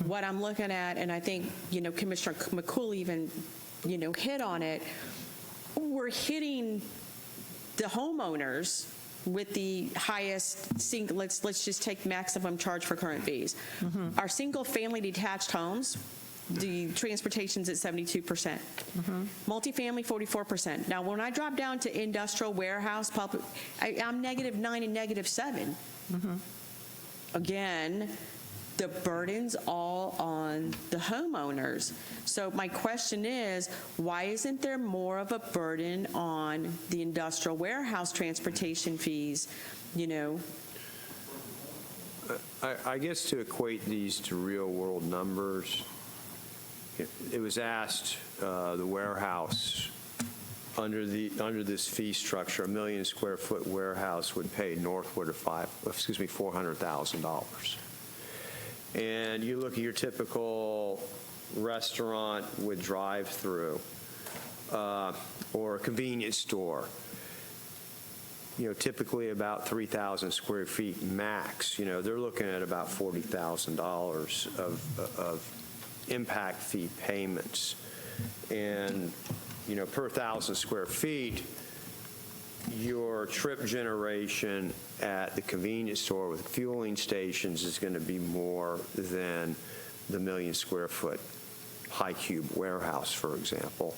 What I'm looking at, and I think, Commissioner McCool even, hit on it, we're hitting the homeowners with the highest single, let's just take maximum charge for current fees. Mm-hmm. Our single-family detached homes, the transportation's at 72%. Mm-hmm. Multifamily, 44%. Now, when I drop down to industrial, warehouse, public, I'm -9 and -7. Mm-hmm. Again, the burden's all on the homeowners. So my question is, why isn't there more of a burden on the industrial warehouse transportation fees, I guess to equate these to real-world numbers, it was asked, the warehouse, under this fee structure, a 1 million square foot warehouse would pay northward of $400,000. And you look at your typical restaurant with drive-through or a convenience store, typically about 3,000 square feet max. They're looking at about $40,000 of impact fee payments. And, per 1,000 square feet, your trip generation at the convenience store with fueling stations is going to be more than the 1 million square foot high cube warehouse, for example,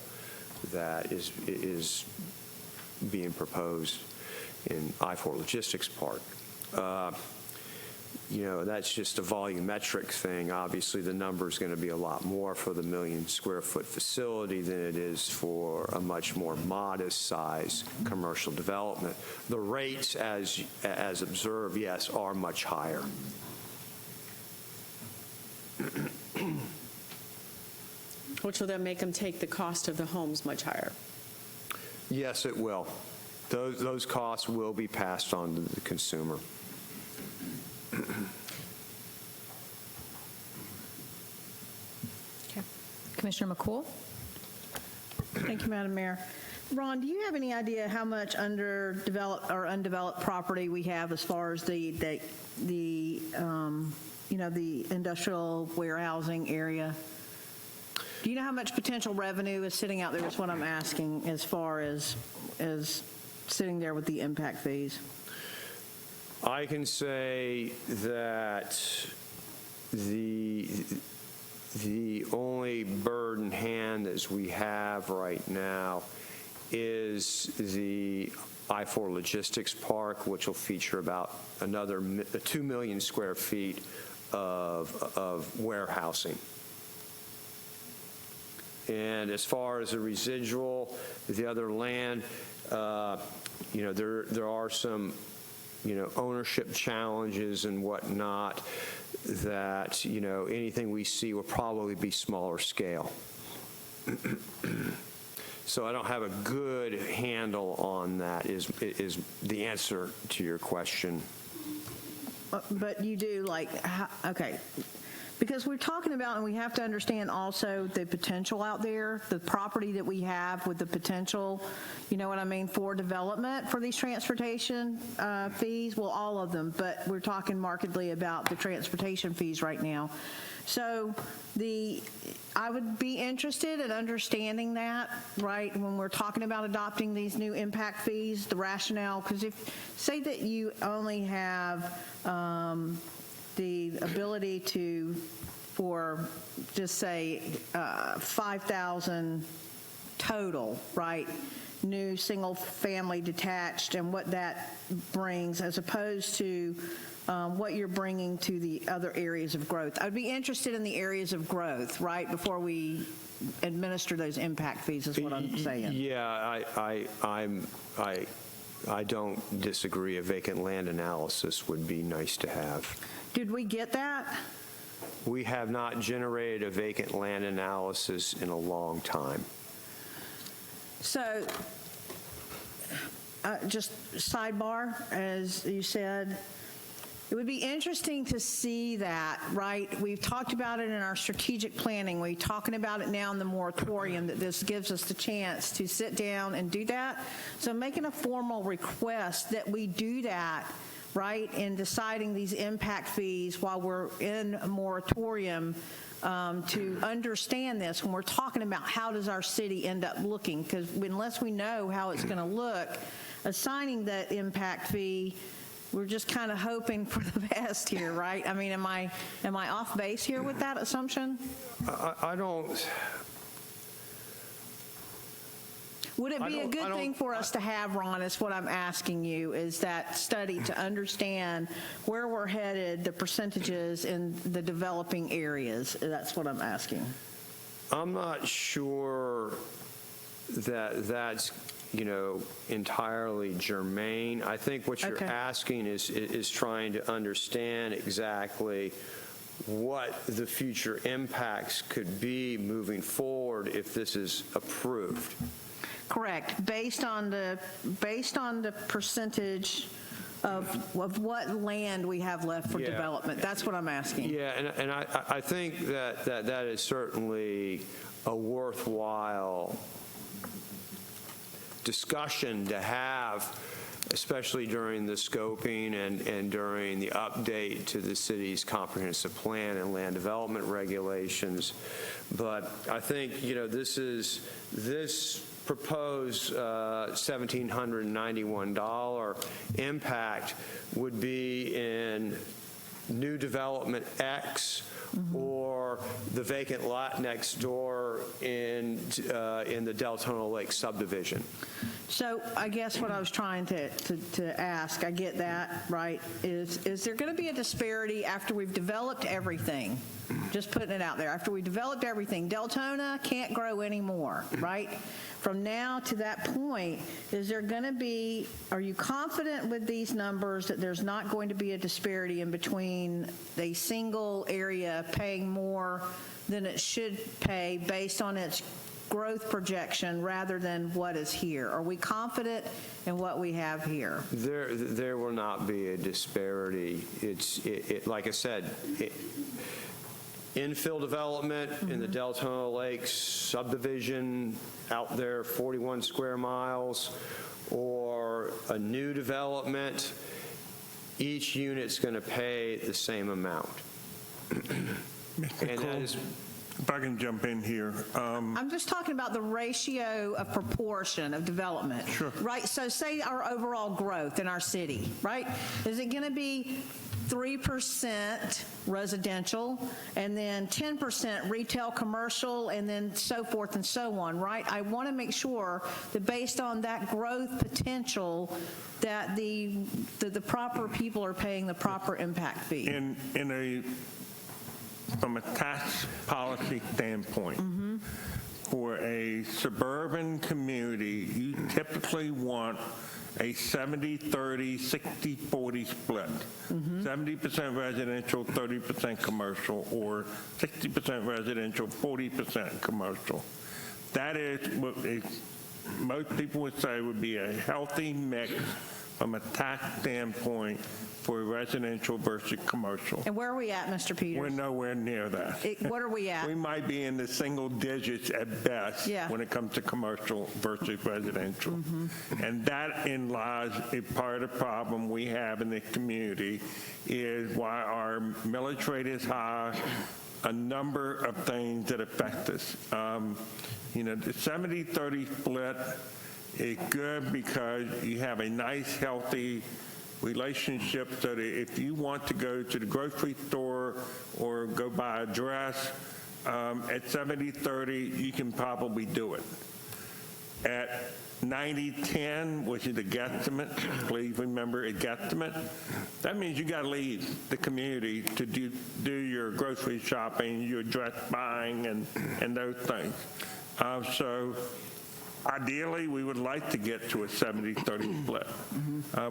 that is being proposed in I-4 Logistics Park. That's just a volumetric thing. Obviously, the number is going to be a lot more for the 1 million square foot facility than it is for a much more modest size commercial development. The rates, as observed, yes, are much higher. which will then make them take the cost of the homes much higher. Yes, it will. Those costs will be passed on to the consumer. Okay. Commissioner McCool? Thank you, Madam Mayor. Ron, do you have any idea how much underdeveloped or undeveloped property we have as far as the industrial warehousing area? Do you know how much potential revenue is sitting out there is what I'm asking as far as sitting there with the impact fees? I can say that the only bird in hand as we have right now is the I-4 Logistics Park, which will feature about another 2 million square feet of warehousing. And as far as the residual, the other land, there are some, ownership challenges and whatnot that, anything we see will probably be smaller scale. So I don't have a good handle on that is the answer to your question. But you do okay. Because we're talking about, and we have to understand also the potential out there, the property that we have with the potential, you know what I mean, for development for these transportation fees. Well, all of them, but we're talking markedly about the transportation fees right now. So I would be interested in understanding that, right, when we're talking about adopting these new impact fees, the rationale, because say that you only have the ability for just say 5,000 total, right, new single family detached, and what that brings as opposed to what you're bringing to the other areas of growth. I'd be interested in the areas of growth, right, before we administer those impact fees is what I'm saying. Yeah, I don't disagree. A vacant land analysis would be nice to have. Did we get that? We have not generated a vacant land analysis in a long time. So, just sidebar, as you said, it would be interesting to see that, right? We've talked about it in our strategic planning. We're talking about it now in the moratorium, that this gives us the chance to sit down and do that. So making a formal request that we do that, right, in deciding these impact fees while we're in a moratorium, to understand this when we're talking about how does our city end up looking, because unless we know how it's going to look, assigning that impact fee, we're just kind of hoping for the best here, right? I mean, am I off base here with that assumption? I don't. Would it be a good thing for us to have, Ron, is what I'm asking you, is that study to understand where we're headed, the percentages in the developing areas? That's what I'm asking. I'm not sure that that's, entirely germane. I think what you're asking is trying to understand exactly what the future impacts could be moving forward if this is approved. Correct. Based on the percentage of what land we have left for development. That's what I'm asking. Yeah, and I think that is certainly a worthwhile discussion to have, especially during the scoping and during the update to the city's comprehensive plan and land development regulations. But I think, this proposed $1,791 impact would be in new development X, or the vacant lot next door in the Deltona Lake subdivision. So I guess what I was trying to ask, I get that, right, is there going to be a disparity after we've developed everything? Just putting it out there. After we developed everything, Deltona can't grow anymore, right? From now to that point, is there going to be, are you confident with these numbers that there's not going to be a disparity in between a single area paying more than it should pay based on its growth projection rather than what is here? Are we confident in what we have here? There will not be a disparity. Like I said, infill development in the Deltona Lakes subdivision out there 41 square miles, or a new development, each unit's going to pay the same amount. And that is If I can jump in here. I'm just talking about the ratio of proportion of development. Sure. Right, so say our overall growth in our city, right? Is it going to be 3% residential, and then 10% retail, commercial, and then so forth and so on, right? I want to make sure that based on that growth potential, that the proper people are paying the proper impact fee. From a tax policy standpoint, for a suburban community, you typically want a 70-30, 60-40 split. 70% residential, 30% commercial, or 60% residential, 40% commercial. That is what most people would say would be a healthy mix from a tax standpoint for residential versus commercial. And where are we at, Mr. Peters? We're nowhere near that. What are we at? We might be in the single digits at best when it comes to commercial versus residential. And that in lies a part of the problem we have in the community is why our millage rate is high, a number of things that affect us. The 70-30 split is good because you have a nice, healthy relationship so that if you want to go to the grocery store or go buy a dress, at 70-30, you can probably do it. At 90-10, which is a guesstimate, please remember a guesstimate, that means you got to leave the community to do your grocery shopping, your dress buying, and those things. So ideally, we would like to get to a 70-30 split.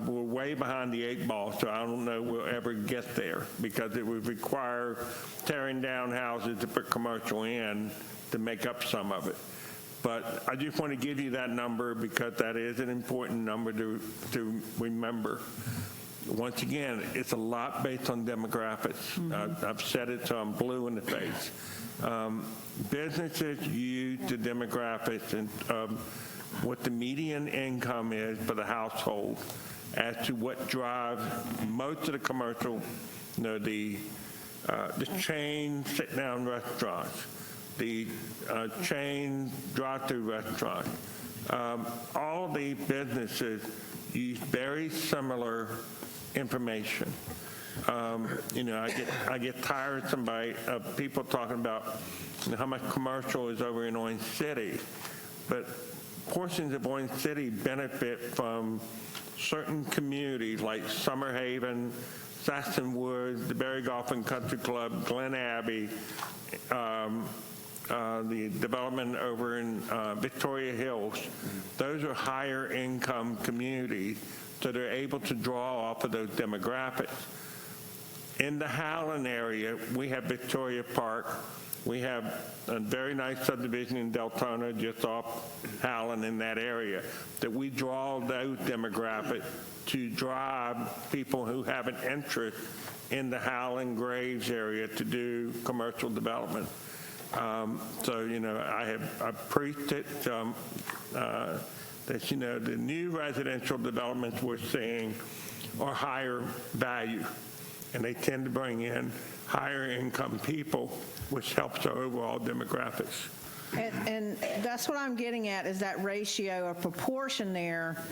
We're way behind the 8 ball, so I don't know we'll ever get there because it would require tearing down houses to put commercial in to make up some of it. But I just want to give you that number because that is an important number to remember. Once again, it's a lot based on demographics. I've said it so I'm blue in the face. Businesses use the demographics and what the median income is for the household as to what drives most of the commercial, the chain sit-down restaurants, the chain drive-through restaurants. All the businesses use very similar information. I get tired of people talking about how much commercial is over in Orange City, but portions of Orange City benefit from certain communities like Summer Haven, Saxon Woods, the Berry Golf and Country Club, Glen Abbey, the development over in Victoria Hills. Those are higher income communities, so they're able to draw off of those demographics. In the Howland area, we have Victoria Park. We have a very nice subdivision in Deltona, just off Howland in that area, that we draw those demographics to drive people who have an interest in the Howland Graves area to do commercial development. I've preached it that, the new residential developments we're seeing are higher value, and they tend to bring in higher income people, which helps our overall demographics. And that's what I'm getting at, is that ratio of proportion there,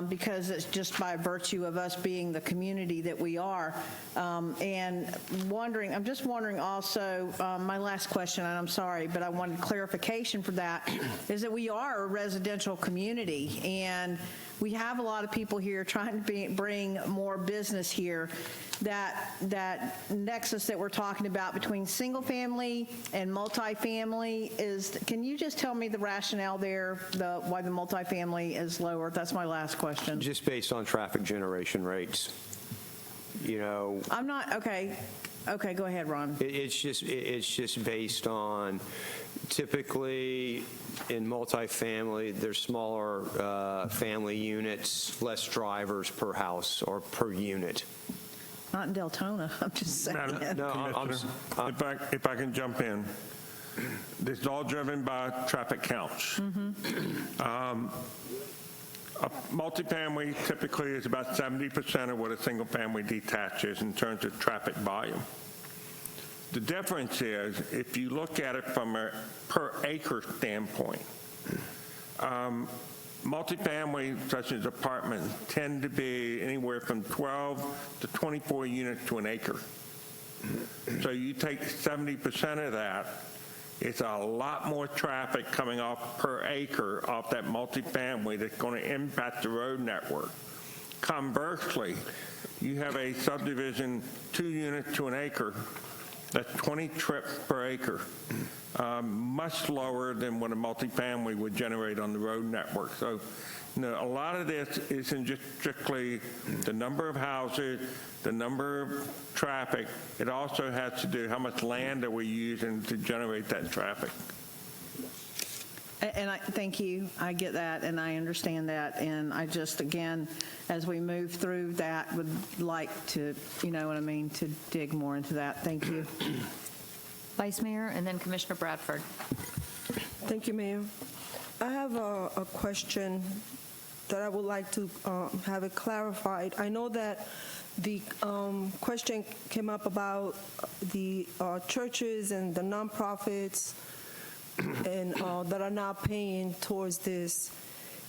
because it's just by virtue of us being the community that we are. And I'm just wondering also, my last question, and I'm sorry, but I wanted clarification for that, is that we are a residential community, and we have a lot of people here trying to bring more business here. That nexus that we're talking about between single family and multifamily can you just tell me the rationale there, why the multifamily is lower? That's my last question. Just based on traffic generation rates. I'm not, okay, go ahead, Ron. It's just based on, typically in multifamily, there's smaller family units, less drivers per house or per unit. Not in Deltona, I'm just saying. If I can jump in. This is all driven by traffic counts. A multifamily typically is about 70% of what a single family detached is in terms of traffic volume. The difference is, if you look at it from a per acre standpoint, multifamily, such as apartments, tend to be anywhere from 12 to 24 units to an acre. So you take 70% of that, it's a lot more traffic coming off per acre off that multifamily that's going to impact the road network. Conversely, you have a subdivision 2 units to an acre, that's 20 trips per acre, much lower than what a multifamily would generate on the road network. So, a lot of this isn't just strictly the number of houses, the number of traffic. It also has to do how much land are we using to generate that traffic. And I thank you. I get that, and I understand that. And I just, again, as we move through that, would like to, you know what I mean, to dig more into that. Thank you. Vice Mayor, and then Commissioner Bradford. Thank you, Mayor. I have a question that I would like to have it clarified. I know that the question came up about the churches and the nonprofits and that are now paying towards this.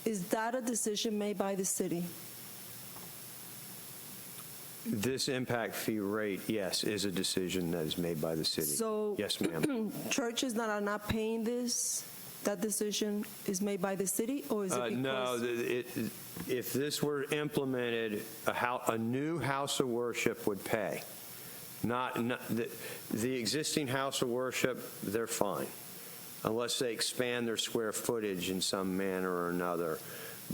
Is that a decision made by the city? This impact fee rate, yes, is a decision that is made by the city. So, yes, ma'am. churches that are not paying this, that decision is made by the city, or is it because? No, if this were implemented, a new house of worship would pay. Not the existing house of worship, they're fine, unless they expand their square footage in some manner or another.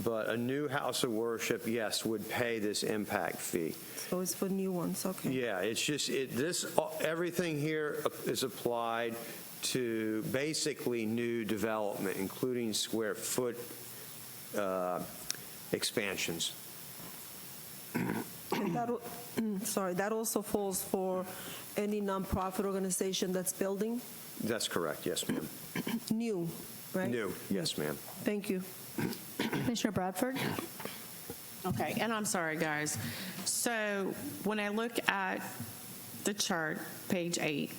But a new house of worship, yes, would pay this impact fee. So it's for new ones, okay. Yeah, it's just, everything here is applied to basically new development, including square foot expansions. And that also falls for any nonprofit organization that's building? That's correct, yes, ma'am. New, right? New, yes, ma'am. Thank you. Commissioner Bradford? Okay, and I'm sorry, guys. So when I look at the chart, page 8,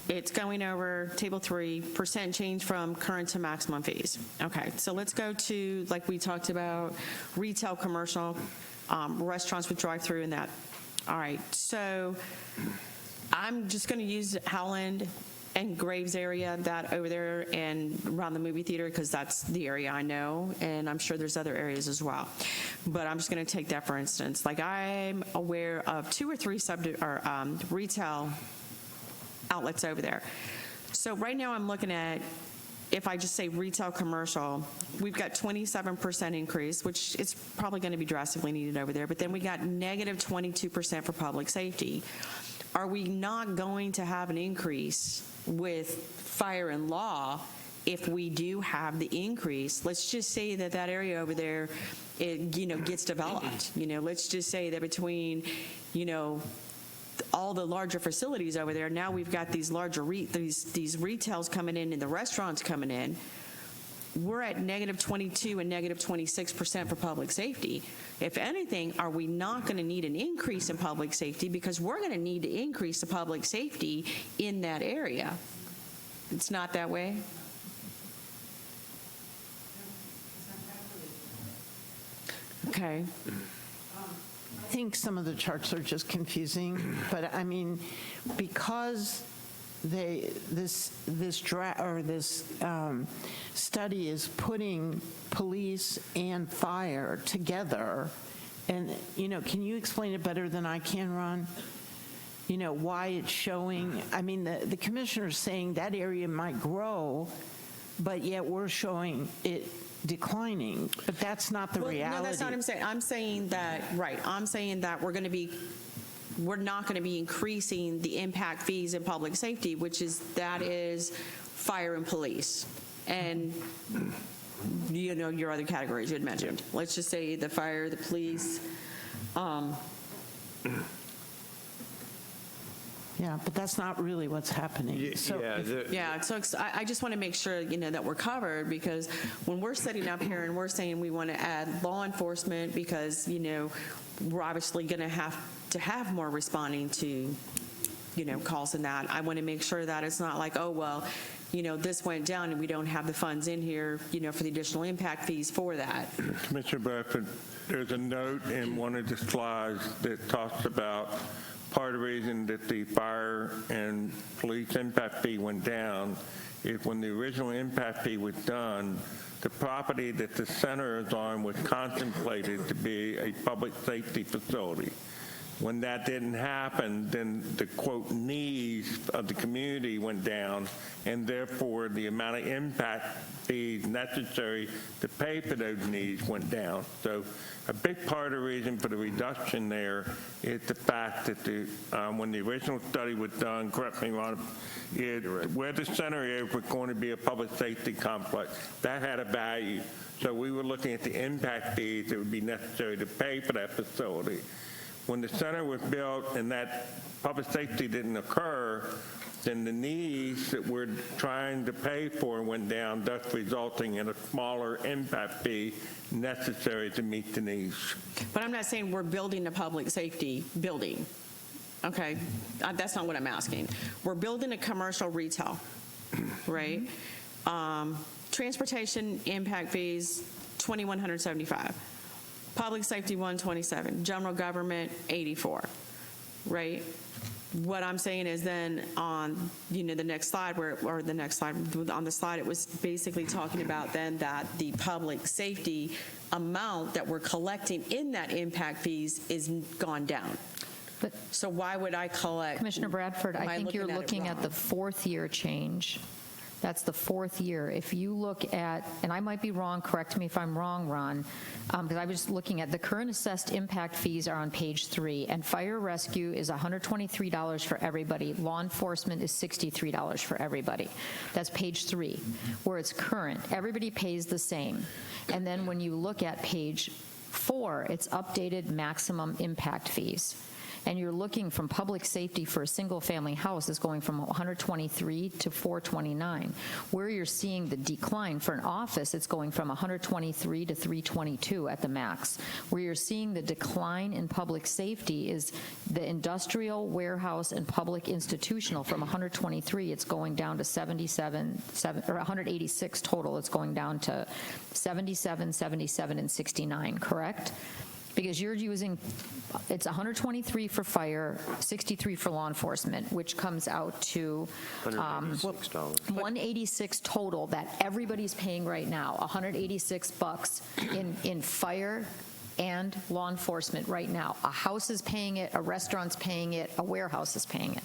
it's going over table 3, % change from current to maximum fees. Okay, so let's go to, like we talked about, retail, commercial, restaurants with drive-through and that. All right, so I'm just going to use Howland and Graves area, that over there and around the movie theater, because that's the area I know, and I'm sure there's other areas as well. But I'm just going to take that for instance. Like, I'm aware of 2 or 3 retail outlets over there. So right now I'm looking at, if I just say retail commercial, we've got 27% increase, which is probably going to be drastically needed over there. But then we got negative 22% for public safety. Are we not going to have an increase with fire and law if we do have the increase? Let's just say that that area over there, gets developed. Let's just say that between, all the larger facilities over there, now we've got these larger these retails coming in and the restaurants coming in. We're at negative 22 and negative 26% for public safety. If anything, are we not going to need an increase in public safety, because we're going to need to increase the public safety in that area? It's not that way? Okay. I think some of the charts are just confusing, but I mean, because this study is putting police and fire together, and can you explain it better than I can, Ron? Why it's showing. I mean, the commissioner's saying that area might grow, but yet we're showing it declining, but that's not the reality. No, that's not what I'm saying. I'm saying that, right, I'm saying that we're not going to be increasing the impact fees in public safety, that is fire and police. And, your other categories you had mentioned. Let's just say the fire, the police. Yeah, but that's not really what's happening. So I just want to make sure, that we're covered, because when we're sitting up here and we're saying we want to add law enforcement because, we're obviously going to have more responding to, causing that. I want to make sure that it's not like, oh, well, this went down and we don't have the funds in here, for the additional impact fees for that. Commissioner Bradford, there's a note in one of the slides that talks about part of the reason that the fire and police impact fee went down is when the original impact fee was done, the property that the center is on was contemplated to be a public safety facility. When that didn't happen, then the, quote, needs of the community went down, and therefore the amount of impact fees necessary to pay for those needs went down. So a big part of the reason for the reduction there is the fact that when the original study was done, correct me, Ron, where the center is was going to be a public safety complex. That had a value. So we were looking at the impact fees that would be necessary to pay for that facility. When the center was built and that public safety didn't occur, then the needs that we're trying to pay for went down, thus resulting in a smaller impact fee necessary to meet the needs. But I'm not saying we're building a public safety building. Okay, that's not what I'm asking. We're building a commercial retail, right? Transportation impact fees, $2,175. Public safety, $127. General government, $84, right? What I'm saying is then on, the next slide, on the slide, it was basically talking about then that the public safety amount that we're collecting in that impact fees is gone down. But so why would I collect? Commissioner Bradford, I think you're looking at the fourth year change. That's the fourth year. If you look at, and I might be wrong, correct me if I'm wrong, Ron, because I was looking at the current assessed impact fees are on page 3, and fire rescue is $123 for everybody. Law enforcement is $63 for everybody. That's page 3, where it's current. Everybody pays the same. And then when you look at page 4, it's updated maximum impact fees. And you're looking from public safety for a single-family house is going from 123 to 429. Where you're seeing the decline for an office, it's going from 123 to 322 at the max. Where you're seeing the decline in public safety is the industrial, warehouse, and public institutional. From 123, it's going down to 186 total. It's going down to 77, 77, and 69, correct? Because you're using, it's 123 for fire, 63 for law enforcement, which comes out to $186 total that everybody's paying right now, $186 in fire and law enforcement right now. A house is paying it, a restaurant's paying it, a warehouse is paying it.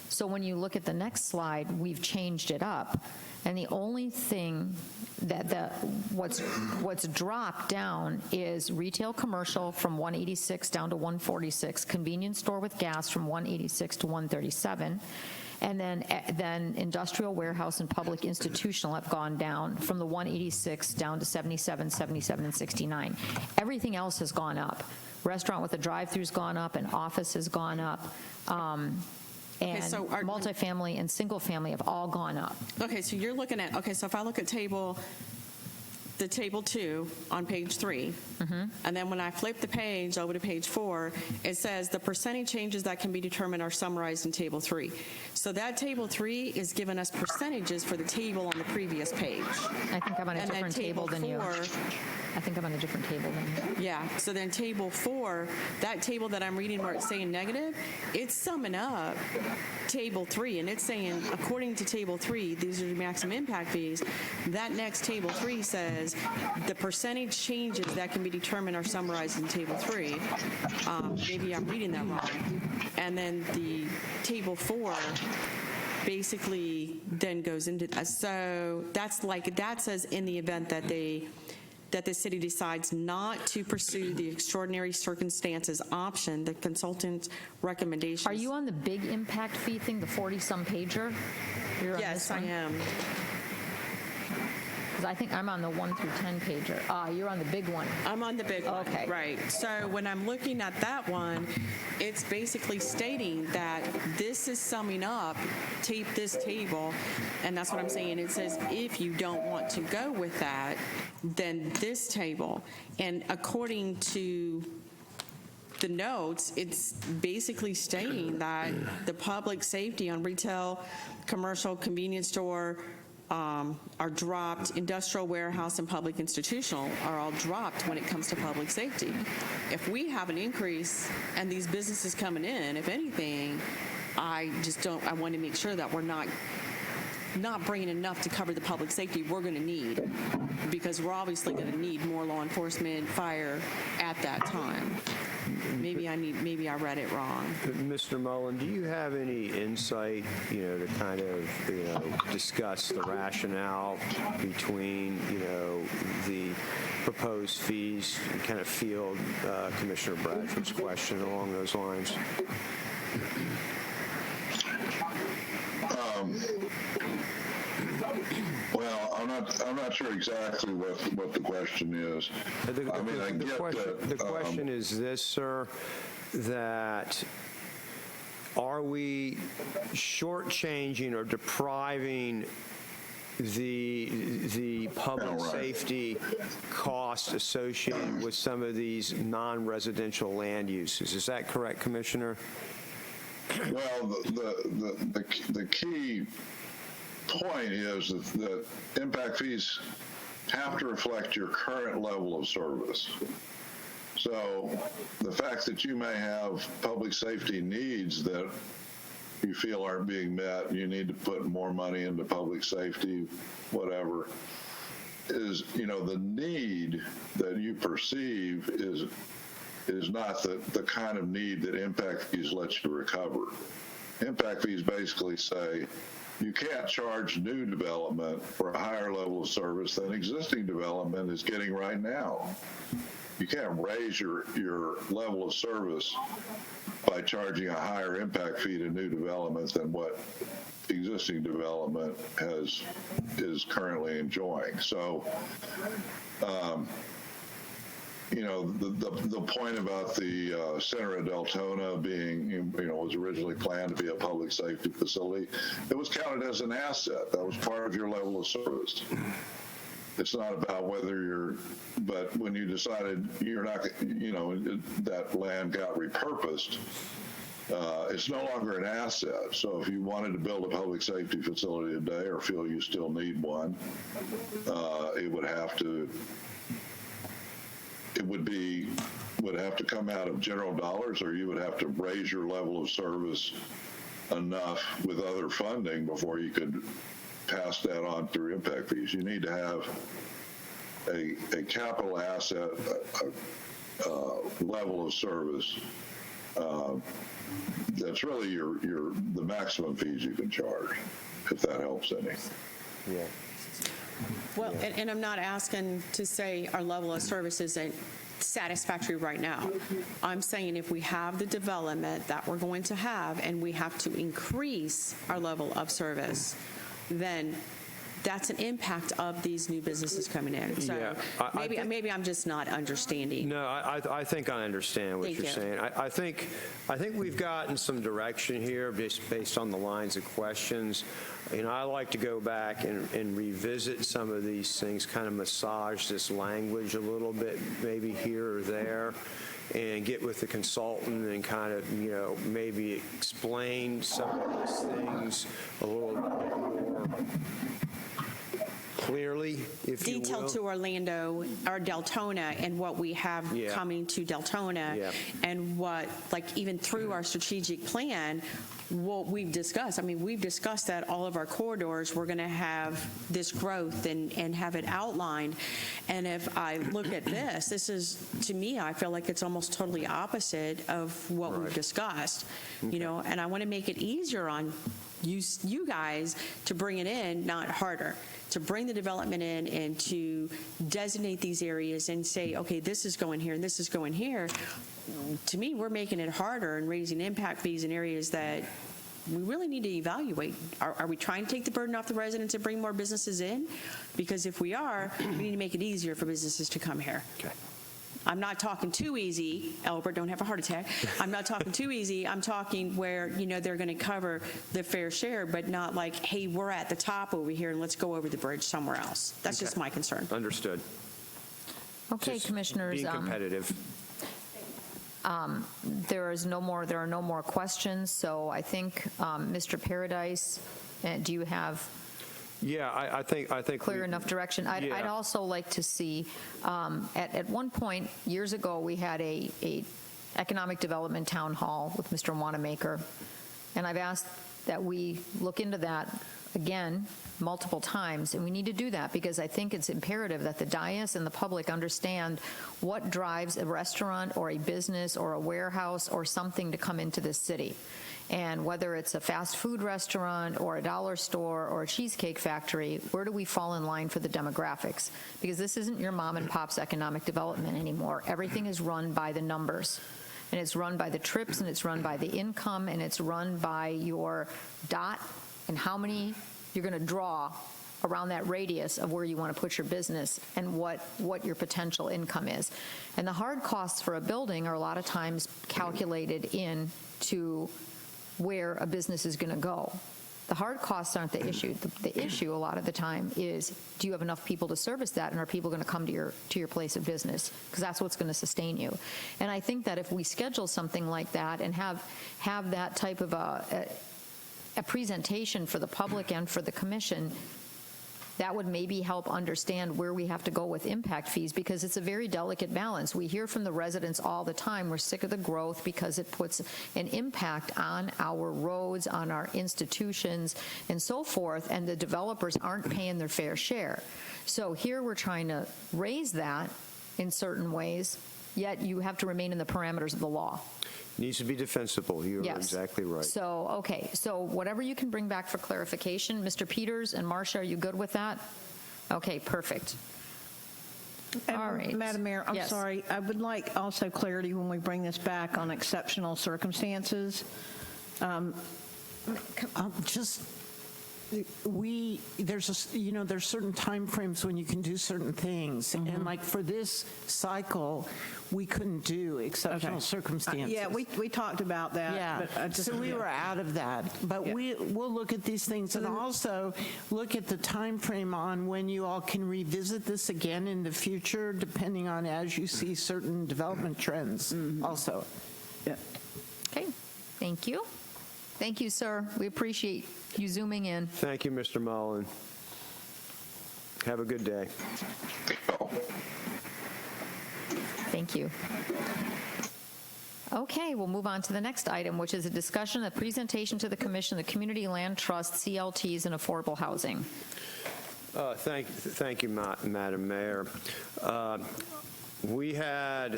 So when you look at the next slide, we've changed it up. And the only thing that what's dropped down is retail commercial from 186 down to 146, convenience store with gas from 186 to 137, and then industrial, warehouse, and public institutional have gone down from the 186 down to 77, 77, and 69. Everything else has gone up. Restaurant with a drive-through's gone up, and office has gone up. And so multifamily and single family have all gone up. Okay, so you're looking at, so if I look at table 2 on page 3, and then when I flip the page over to page 4, it says the percentage changes that can be determined are summarized in table 3. So that table 3 is giving us percentages for the table on the previous page. I think I'm on a different table than you. I think I'm on a different table than you. Yeah, so then table 4, that table that I'm reading where it's saying negative, it's summing up table 3, and it's saying, according to table 3, these are the maximum impact fees. That next table 3 says the percentage changes that can be determined are summarized in table 3. Maybe I'm reading that wrong. And then the table 4 basically then goes into, so that's like, that says in the event that the city decides not to pursue the extraordinary circumstances option, the consultant's recommendations. Are you on the big impact fee thing, the 40-some pager? Yes, I am. Because I think I'm on the 1 through 10 pager. You're on the big one. I'm on the big one. Okay. Right. So when I'm looking at that one, it's basically stating that this is summing up this table, and that's what I'm saying. It says if you don't want to go with that, then this table. And according to the notes, it's basically stating that the public safety on retail, commercial, convenience store are dropped, industrial, warehouse, and public institutional are all dropped when it comes to public safety. If we have an increase and these businesses coming in, if anything, I want to make sure that we're not bringing enough to cover the public safety we're going to need, because we're obviously going to need more law enforcement, fire at that time. Maybe I read it wrong. Mr. Mullen, do you have any insight, to kind of, discuss the rationale between, the proposed fees and kind of field Commissioner Bradford's question along those lines? Well, I'm not sure exactly what the question is. The question is this, sir, that are we shortchanging or depriving the public safety cost associated with some of these non-residential land uses? Is that correct, Commissioner? Well, the key point is that impact fees have to reflect your current level of service. So the fact that you may have public safety needs that you feel aren't being met, you need to put more money into public safety, whatever, is, the need that you perceive is not the kind of need that impact fees let you recover. Impact fees basically say you can't charge new development for a higher level of service than existing development is getting right now. You can't raise your level of service by charging a higher impact fee to new development than what existing development is currently enjoying. So, the point about the center of Deltona being, was originally planned to be a public safety facility, it was counted as an asset. That was part of your level of service. It's not about but when you decided you're not, that land got repurposed, it's no longer an asset. So if you wanted to build a public safety facility today or feel you still need one, it would have to come out of general dollars, or you would have to raise your level of service enough with other funding before you could pass that on through impact fees. You need to have a capital asset, a level of service that's really the maximum fees you can charge, if that helps any. Yeah. Well, and I'm not asking to say our level of service isn't satisfactory right now. I'm saying if we have the development that we're going to have and we have to increase our level of service, then that's an impact of these new businesses coming in. So yeah, maybe I'm just not understanding. No, I think I understand what you're saying. I think we've gotten some direction here just based on the lines of questions. I like to go back and revisit some of these things, kind of massage this language a little bit, maybe here or there, and get with the consultant and kind of, maybe explain some of these things a little bit more clearly, if you will. Detail to Orlando or Deltona and what we have coming to Deltona and what, even through our strategic plan, what we've discussed. I mean, we've discussed that all of our corridors, we're going to have this growth and have it outlined. And if I look at this is, to me, I feel like it's almost totally opposite of what we've discussed, and I want to make it easier on you guys to bring it in, not harder, to bring the development in and to designate these areas and say, okay, this is going here and this is going here. To me, we're making it harder and raising impact fees in areas that we really need to evaluate. Are we trying to take the burden off the residents and bring more businesses in? Because if we are, we need to make it easier for businesses to come here. Okay. I'm not talking too easy, Albert, don't have a heart attack. I'm not talking too easy. I'm talking where, they're going to cover the fair share, but not like, hey, we're at the top over here and let's go over the bridge somewhere else. That's just my concern. Understood. Okay, Just Commissioners. being competitive. There are no more questions, so I think, Mr. Paradise, do you have Yeah, I think clear enough direction? I'd also like to see, at one point, years ago, we had a economic development town hall with Mr. Wanamaker, and I've asked that we look into that again multiple times, and we need to do that because I think it's imperative that the dais and the public understand what drives a restaurant or a business or a warehouse or something to come into this city. And whether it's a fast food restaurant or a dollar store or a cheesecake factory, where do we fall in line for the demographics? Because this isn't your mom and pop's economic development anymore. Everything is run by the numbers. And it's run by the trips, and it's run by the income, and it's run by your dot and how many you're going to draw around that radius of where you want to put your business and what your potential income is. And the hard costs for a building are a lot of times calculated into where a business is going to go. The hard costs aren't the issue. The issue a lot of the time is, do you have enough people to service that, and are people going to come to your place of business? Because that's what's going to sustain you. And I think that if we schedule something like that and have that type of a presentation for the public and for the commission, that would maybe help understand where we have to go with impact fees, because it's a very delicate balance. We hear from the residents all the time, we're sick of the growth because it puts an impact on our roads, on our institutions, and so forth, and the developers aren't paying their fair share. So here we're trying to raise that in certain ways, yet you have to remain in the parameters of the law. Needs to be defensible. You're exactly right. So, okay. So whatever you can bring back for clarification, Mr. Peters and Marcia, are you good with that? Okay, perfect. And all right. Madam Mayor, I'm sorry. I would like also clarity when we bring this back on exceptional circumstances. There's certain time frames when you can do certain things, and like for this cycle, we couldn't do exceptional circumstances. Yeah, we talked about that. Yeah, but so we were out of that. But we'll look at these things and also look at the time frame on when you all can revisit this again in the future, depending on as you see certain development trends also. Yeah. Okay, thank you. Thank you, sir. We appreciate you zooming in. Thank you, Mr. Mullen. Have a good day. Thank you. Okay, we'll move on to the next item, which is a discussion, a presentation to the Commission, the Community Land Trust, CLTs, and affordable housing. Thank you, Madam Mayor. We had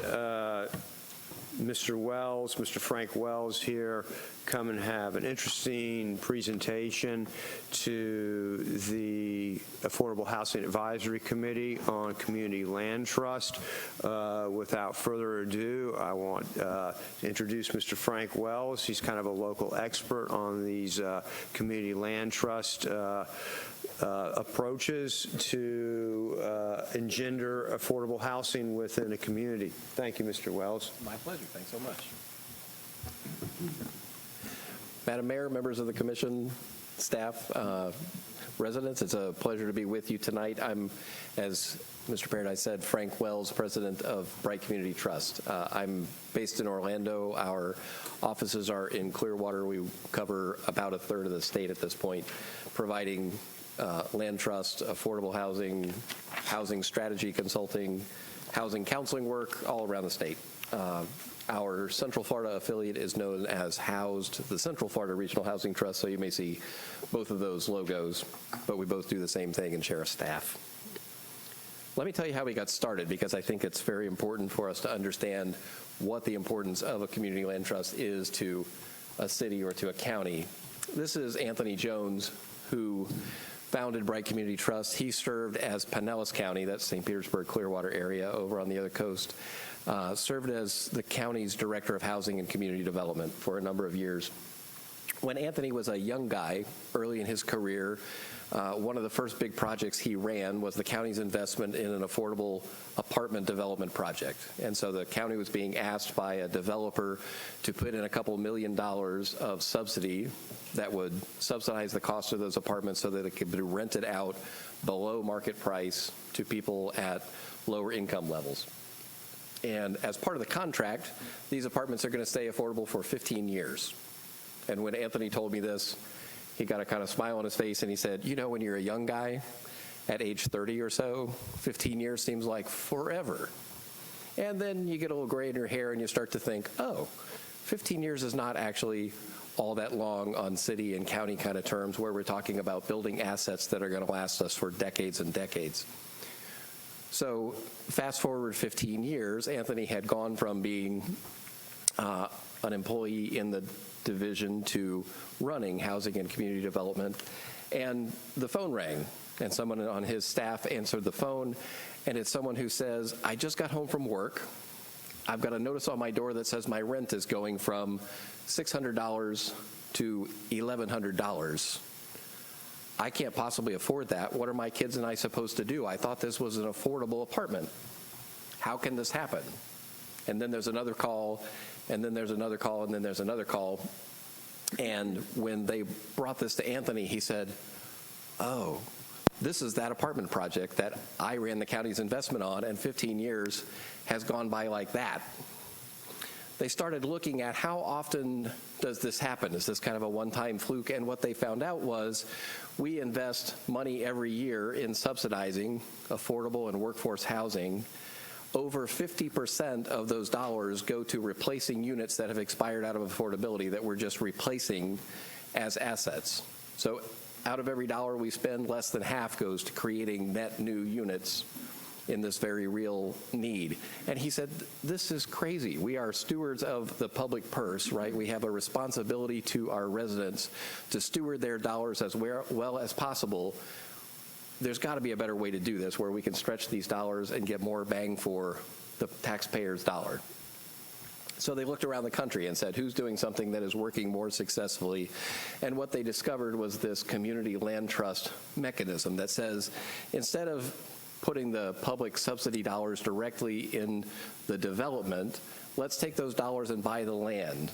Mr. Frank Wells here come and have an interesting presentation to the Affordable Housing Advisory Committee on Community Land Trust. Without further ado, I want to introduce Mr. Frank Wells. He's kind of a local expert on these community land trust approaches to engender affordable housing within a community. Thank you, Mr. Wells. My pleasure. Thanks so much. Madam Mayor, members of the commission, staff, residents, it's a pleasure to be with you tonight. I'm, as Mr. Paradise said, Frank Wells, president of Bright Community Trust. I'm based in Orlando. Our offices are in Clearwater. We cover about a third of the state at this point, providing land trust, affordable housing, housing strategy consulting, housing counseling work all around the state. Our Central Florida affiliate is known as Housed, the Central Florida Regional Housing Trust, so you may see both of those logos, but we both do the same thing and share a staff. Let me tell you how we got started, because I think it's very important for us to understand what the importance of a community land trust is to a city or to a county. This is Anthony Jones, who founded Bright Community Trust. He served as Pinellas County, that's St. Petersburg, Clearwater area over on the other coast, served as the county's Director of Housing and Community Development for a number of years. When Anthony was a young guy, early in his career, one of the first big projects he ran was the county's investment in an affordable apartment development project. And so the county was being asked by a developer to put in a couple $1 million of subsidy that would subsidize the cost of those apartments so that it could be rented out below market price to people at lower income levels. And as part of the contract, these apartments are going to stay affordable for 15 years. And when Anthony told me this, he got a kind of smile on his face and he said, you know, when you're a young guy at age 30 or so, 15 years seems like forever. And then you get a little gray in your hair and you start to think, oh, 15 years is not actually all that long on city and county kind of terms, where we're talking about building assets that are going to last us for decades and decades. So fast forward 15 years, Anthony had gone from being an employee in the division to running housing and community development, and the phone rang, and someone on his staff answered the phone, and it's someone who says, I just got home from work. I've got a notice on my door that says my rent is going from $600 to $1,100. I can't possibly afford that. What are my kids and I supposed to do? I thought this was an affordable apartment. How can this happen? And then there's another call, and then there's another call, and then there's another call. And when they brought this to Anthony, he said, oh, this is that apartment project that I ran the county's investment on, and 15 years has gone by like that. They started looking at how often does this happen? Is this kind of a one-time fluke? And what they found out was we invest money every year in subsidizing affordable and workforce housing. Over 50% of those dollars go to replacing units that have expired out of affordability that we're just replacing as assets. So out of every dollar we spend, less than half goes to creating net new units in this very real need. And he said, this is crazy. We are stewards of the public purse, right? We have a responsibility to our residents to steward their dollars as well as possible. There's got to be a better way to do this, where we can stretch these dollars and get more bang for the taxpayer's dollar. So they looked around the country and said, who's doing something that is working more successfully? And what they discovered was this community land trust mechanism that says, instead of putting the public subsidy dollars directly in the development, let's take those dollars and buy the land.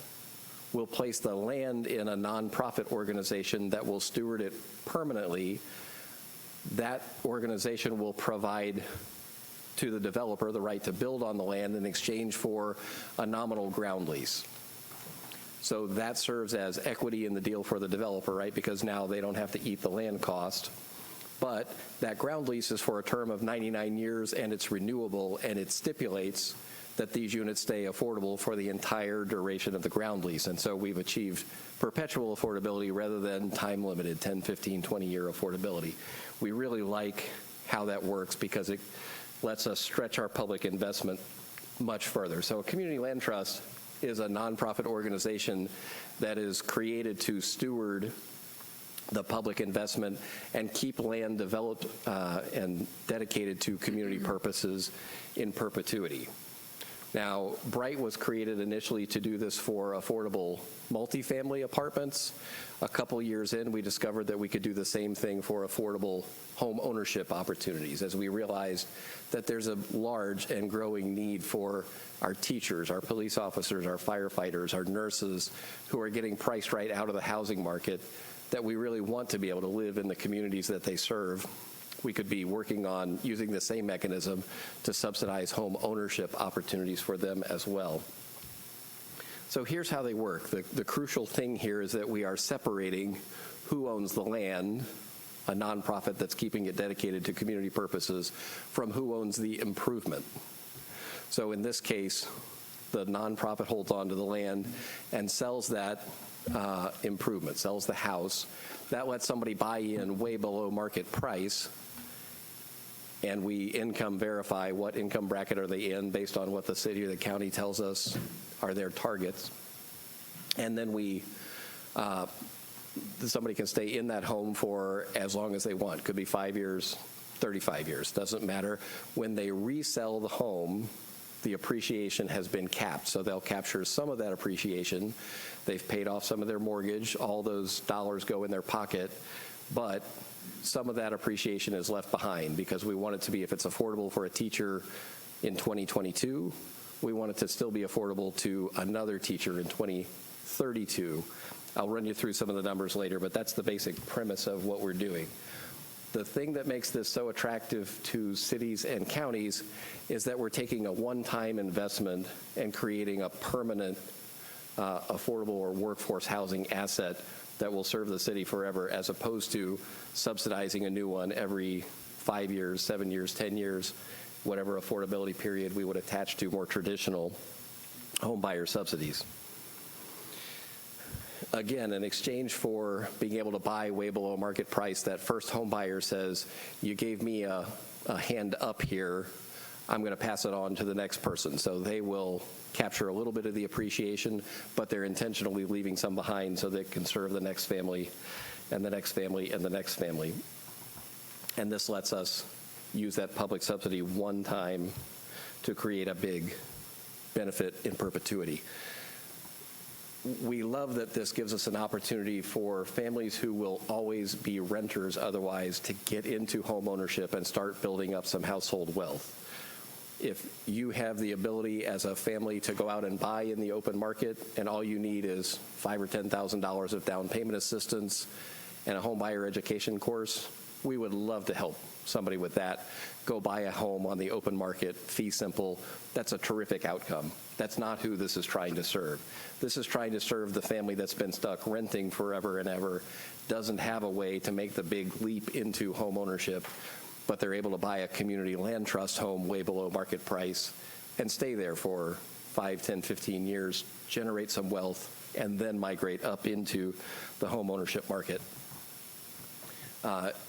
We'll place the land in a nonprofit organization that will steward it permanently. That organization will provide to the developer the right to build on the land in exchange for a nominal ground lease. So that serves as equity in the deal for the developer, right? Because now they don't have to eat the land cost. But that ground lease is for a term of 99 years, and it's renewable, and it stipulates that these units stay affordable for the entire duration of the ground lease. And so we've achieved perpetual affordability rather than time-limited 10, 15, 20-year affordability. We really like how that works because it lets us stretch our public investment much further. So a community land trust is a nonprofit organization that is created to steward the public investment and keep land developed and dedicated to community purposes in perpetuity. Now, Bright was created initially to do this for affordable multifamily apartments. A couple years in, we discovered that we could do the same thing for affordable home ownership opportunities, as we realized that there's a large and growing need for our teachers, our police officers, our firefighters, our nurses, who are getting priced right out of the housing market, that we really want to be able to live in the communities that they serve. We could be working on using the same mechanism to subsidize home ownership opportunities for them as well. So here's how they work. The crucial thing here is that we are separating who owns the land, a nonprofit that's keeping it dedicated to community purposes, from who owns the improvement. So in this case, the nonprofit holds onto the land and sells that improvement, sells the house. That lets somebody buy in way below market price, and we income verify what income bracket are they in based on what the city or the county tells us are their targets. And then somebody can stay in that home for as long as they want. Could be 5 years, 35 years, doesn't matter. When they resell the home, the appreciation has been capped. So they'll capture some of that appreciation. They've paid off some of their mortgage. All those dollars go in their pocket. But some of that appreciation is left behind because we want it to be, if it's affordable for a teacher in 2022, we want it to still be affordable to another teacher in 2032. I'll run you through some of the numbers later, but that's the basic premise of what we're doing. The thing that makes this so attractive to cities and counties is that we're taking a one-time investment and creating a permanent affordable or workforce housing asset that will serve the city forever, as opposed to subsidizing a new one every 5 years, 7 years, 10 years, whatever affordability period we would attach to more traditional home buyer subsidies. Again, in exchange for being able to buy way below market price, that first home buyer says, you gave me a hand up here, I'm going to pass it on to the next person. So they will capture a little bit of the appreciation, but they're intentionally leaving some behind so they can serve the next family and the next family and the next family. And this lets us use that public subsidy one time to create a big benefit in perpetuity. We love that this gives us an opportunity for families who will always be renters otherwise to get into home ownership and start building up some household wealth. If you have the ability as a family to go out and buy in the open market, and all you need is $5,000 or $10,000 of down payment assistance and a home buyer education course, we would love to help somebody with that. Go buy a home on the open market, fee simple. That's a terrific outcome. That's not who this is trying to serve. This is trying to serve the family that's been stuck renting forever and ever, doesn't have a way to make the big leap into home ownership, but they're able to buy a community land trust home way below market price and stay there for 5, 10, 15 years, generate some wealth, and then migrate up into the home ownership market.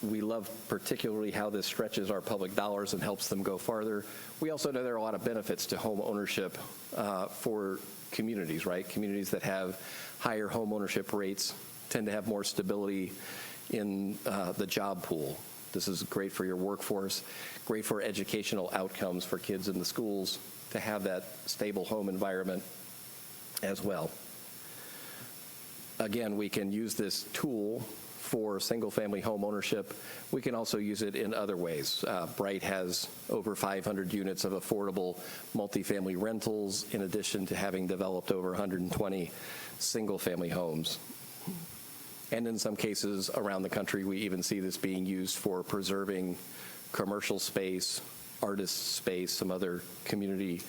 We love particularly how this stretches our public dollars and helps them go farther. We also know there are a lot of benefits to home ownership for communities, right? Communities that have higher home ownership rates tend to have more stability in the job pool. This is great for your workforce, great for educational outcomes for kids in the schools to have that stable home environment as well. Again, we can use this tool for single-family home ownership. We can also use it in other ways. Bright has over 500 units of affordable multifamily rentals, in addition to having developed over 120 single-family homes. And in some cases around the country, we even see this being used for preserving commercial space, artist space, some other community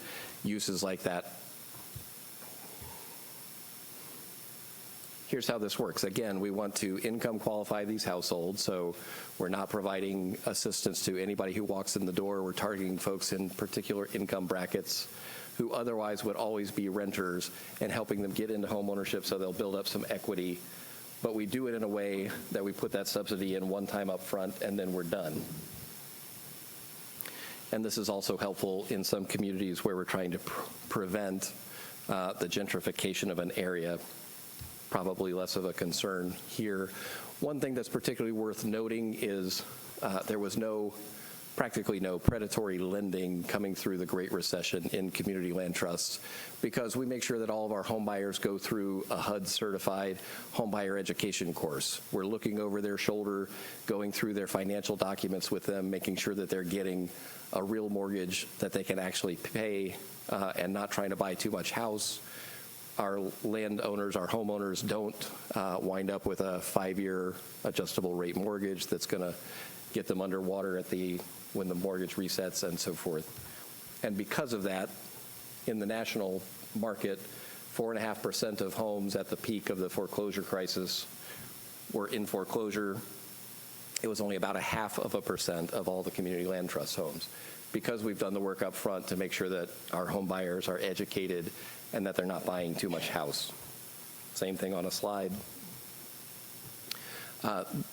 uses like that. Here's how this works. Again, we want to income qualify these households, so we're not providing assistance to anybody who walks in the door. We're targeting folks in particular income brackets who otherwise would always be renters and helping them get into home ownership so they'll build up some equity. But we do it in a way that we put that subsidy in one time up front and then we're done. And this is also helpful in some communities where we're trying to prevent the gentrification of an area. Probably less of a concern here. One thing that's particularly worth noting is there was practically no predatory lending coming through the Great Recession in community land trusts, because we make sure that all of our home buyers go through a HUD-certified home buyer education course. We're looking over their shoulder, going through their financial documents with them, making sure that they're getting a real mortgage that they can actually pay and not trying to buy too much house. Our landowners, our homeowners don't wind up with a 5-year adjustable rate mortgage that's going to get them underwater when the mortgage resets and so forth. And because of that, in the national market, 4.5% of homes at the peak of the foreclosure crisis were in foreclosure. It was only about 0.5% of all the community land trust homes, because we've done the work up front to make sure that our home buyers are educated and that they're not buying too much house. Same thing on a slide.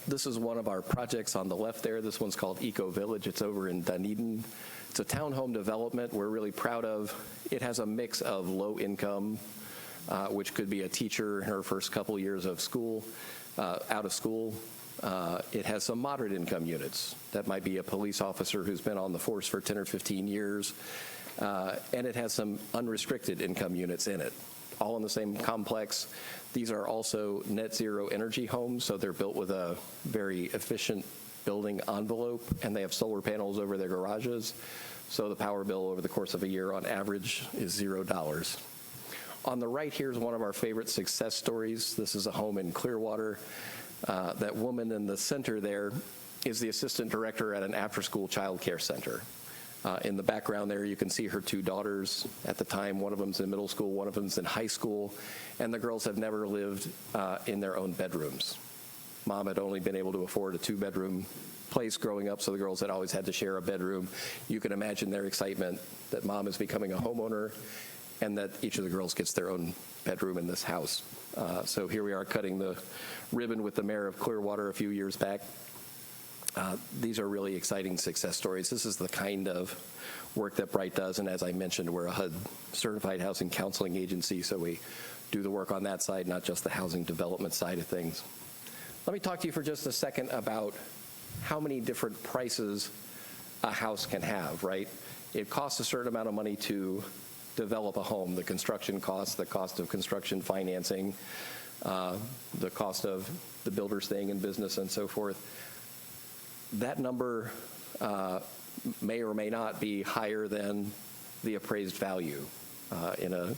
This is one of our projects on the left there. This one's called Eco Village. It's over in Dunedin. It's a townhome development we're really proud of. It has a mix of low income, which could be a teacher in her first couple years of school, out of school. It has some moderate income units. That might be a police officer who's been on the force for 10 or 15 years. And it has some unrestricted income units in it, all in the same complex. These are also net zero energy homes, so they're built with a very efficient building envelope, and they have solar panels over their garages, so the power bill over the course of a year on average is $0. On the right here is one of our favorite success stories. This is a home in Clearwater. That woman in the center there is the assistant director at an after-school child care center. In the background there, you can see her two daughters at the time. One of them's in middle school, one of them's in high school, and the girls have never lived in their own bedrooms. Mom had only been able to afford a two-bedroom place growing up, so the girls had always had to share a bedroom. You can imagine their excitement that Mom is becoming a homeowner and that each of the girls gets their own bedroom in this house. So here we are cutting the ribbon with the mayor of Clearwater a few years back. These are really exciting success stories. This is the kind of work that Bright does, and as I mentioned, we're a HUD certified housing counseling agency, so we do the work on that side, not just the housing development side of things. Let me talk to you for just a second about how many different prices a house can have, right? It costs a certain amount of money to develop a home, the construction costs, the cost of construction financing, the cost of the builder staying in business and so forth. That number may or may not be higher than the appraised value. In a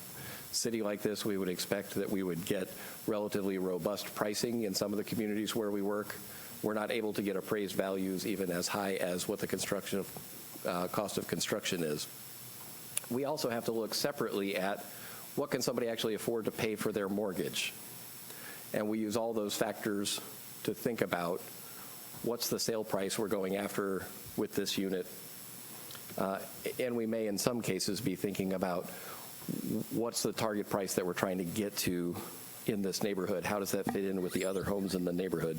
city like this, we would expect that we would get relatively robust pricing. In some of the communities where we work, we're not able to get appraised values even as high as what the construction cost of construction is. We also have to look separately at what can somebody actually afford to pay for their mortgage. And we use all those factors to think about what's the sale price we're going after with this unit. And we may, in some cases, be thinking about what's the target price that we're trying to get to in this neighborhood? How does that fit in with the other homes in the neighborhood?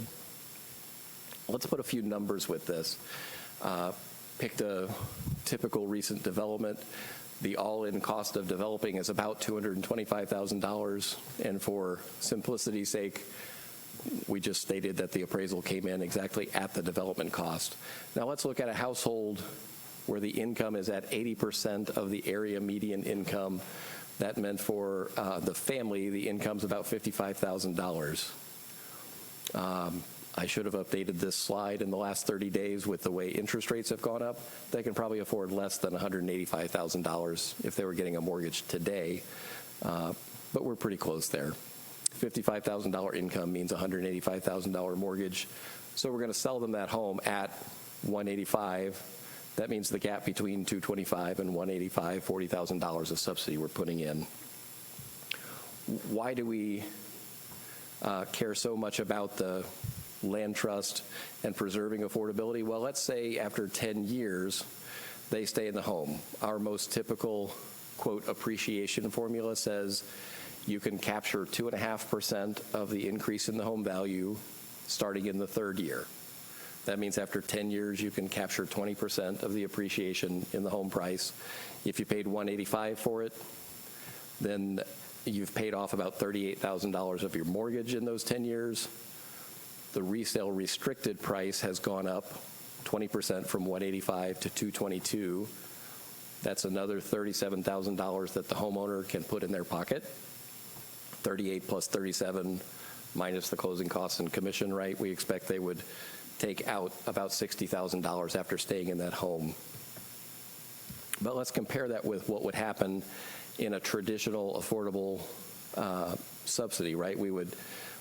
Let's put a few numbers with this. Picked a typical recent development. The all-in cost of developing is about $225,000, and for simplicity's sake, we just stated that the appraisal came in exactly at the development cost. Now let's look at a household where the income is at 80% of the area median income. That meant for the family, the income's about $55,000. I should have updated this slide in the last 30 days with the way interest rates have gone up. They can probably afford less than $185,000 if they were getting a mortgage today, but we're pretty close there. $55,000 income means $185,000 mortgage. So we're going to sell them that home at $185,000. That means the gap between $225,000 and $185,000, $40,000 of subsidy we're putting in. Why do we care so much about the land trust and preserving affordability? Well, let's say after 10 years, they stay in the home. Our most typical, quote, appreciation formula says you can capture 2.5% of the increase in the home value starting in the third year. That means after 10 years, you can capture 20% of the appreciation in the home price. If you paid $185,000 for it, then you've paid off about $38,000 of your mortgage in those 10 years. The resale restricted price has gone up 20% from $185,000 to $222,000. That's another $37,000 that the homeowner can put in their pocket. 38 plus 37 minus the closing costs and commission, right? We expect they would take out about $60,000 after staying in that home. But let's compare that with what would happen in a traditional affordable subsidy, right? We would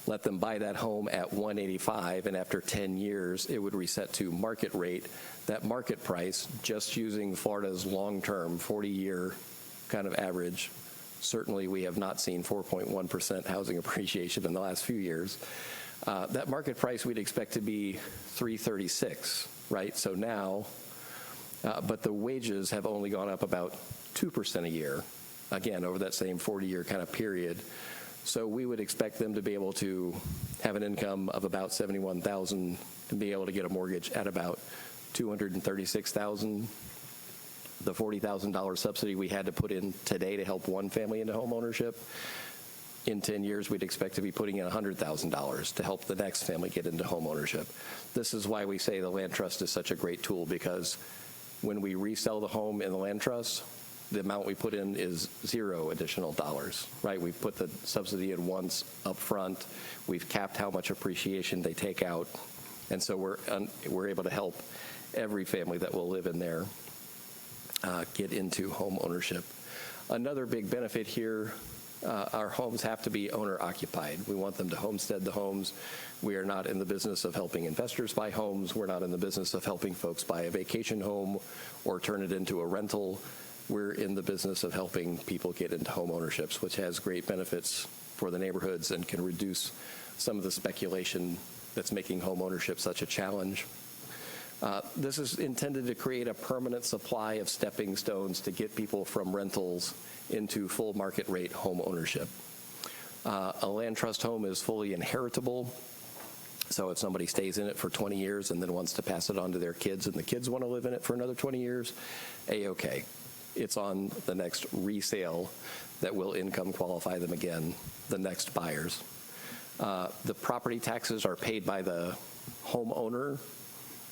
let them buy that home at $185,000, and after 10 years, it would reset to market rate. That market price, just using Florida's long-term 40-year kind of average, certainly we have not seen 4.1% housing appreciation in the last few years. That market price we'd expect to be $336,000, right? So now, but the wages have only gone up about 2% a year, again, over that same 40-year kind of period. So we would expect them to be able to have an income of about $71,000 and be able to get a mortgage at about $236,000. The $40,000 subsidy we had to put in today to help one family into home ownership, in 10 years, we'd expect to be putting in $100,000 to help the next family get into home ownership. This is why we say the land trust is such a great tool, because when we resell the home in the land trust, the amount we put in is $0 additional dollars, right? We've put the subsidy in once up front. We've capped how much appreciation they take out. And so we're able to help every family that will live in there get into home ownership. Another big benefit here our homes have to be owner occupied. We want them to homestead the homes. We are not in the business of helping investors buy homes. We're not in the business of helping folks buy a vacation home or turn it into a rental. We're in the business of helping people get into home ownerships, which has great benefits for the neighborhoods and can reduce some of the speculation that's making home ownership such a challenge. This is intended to create a permanent supply of stepping stones to get people from rentals into full market rate home ownership. A land trust home is fully inheritable, so if somebody stays in it for 20 years and then wants to pass it on to their kids and the kids want to live in it for another 20 years, A-okay. It's on the next resale that will income qualify them again, the next buyers. The property taxes are paid by the homeowner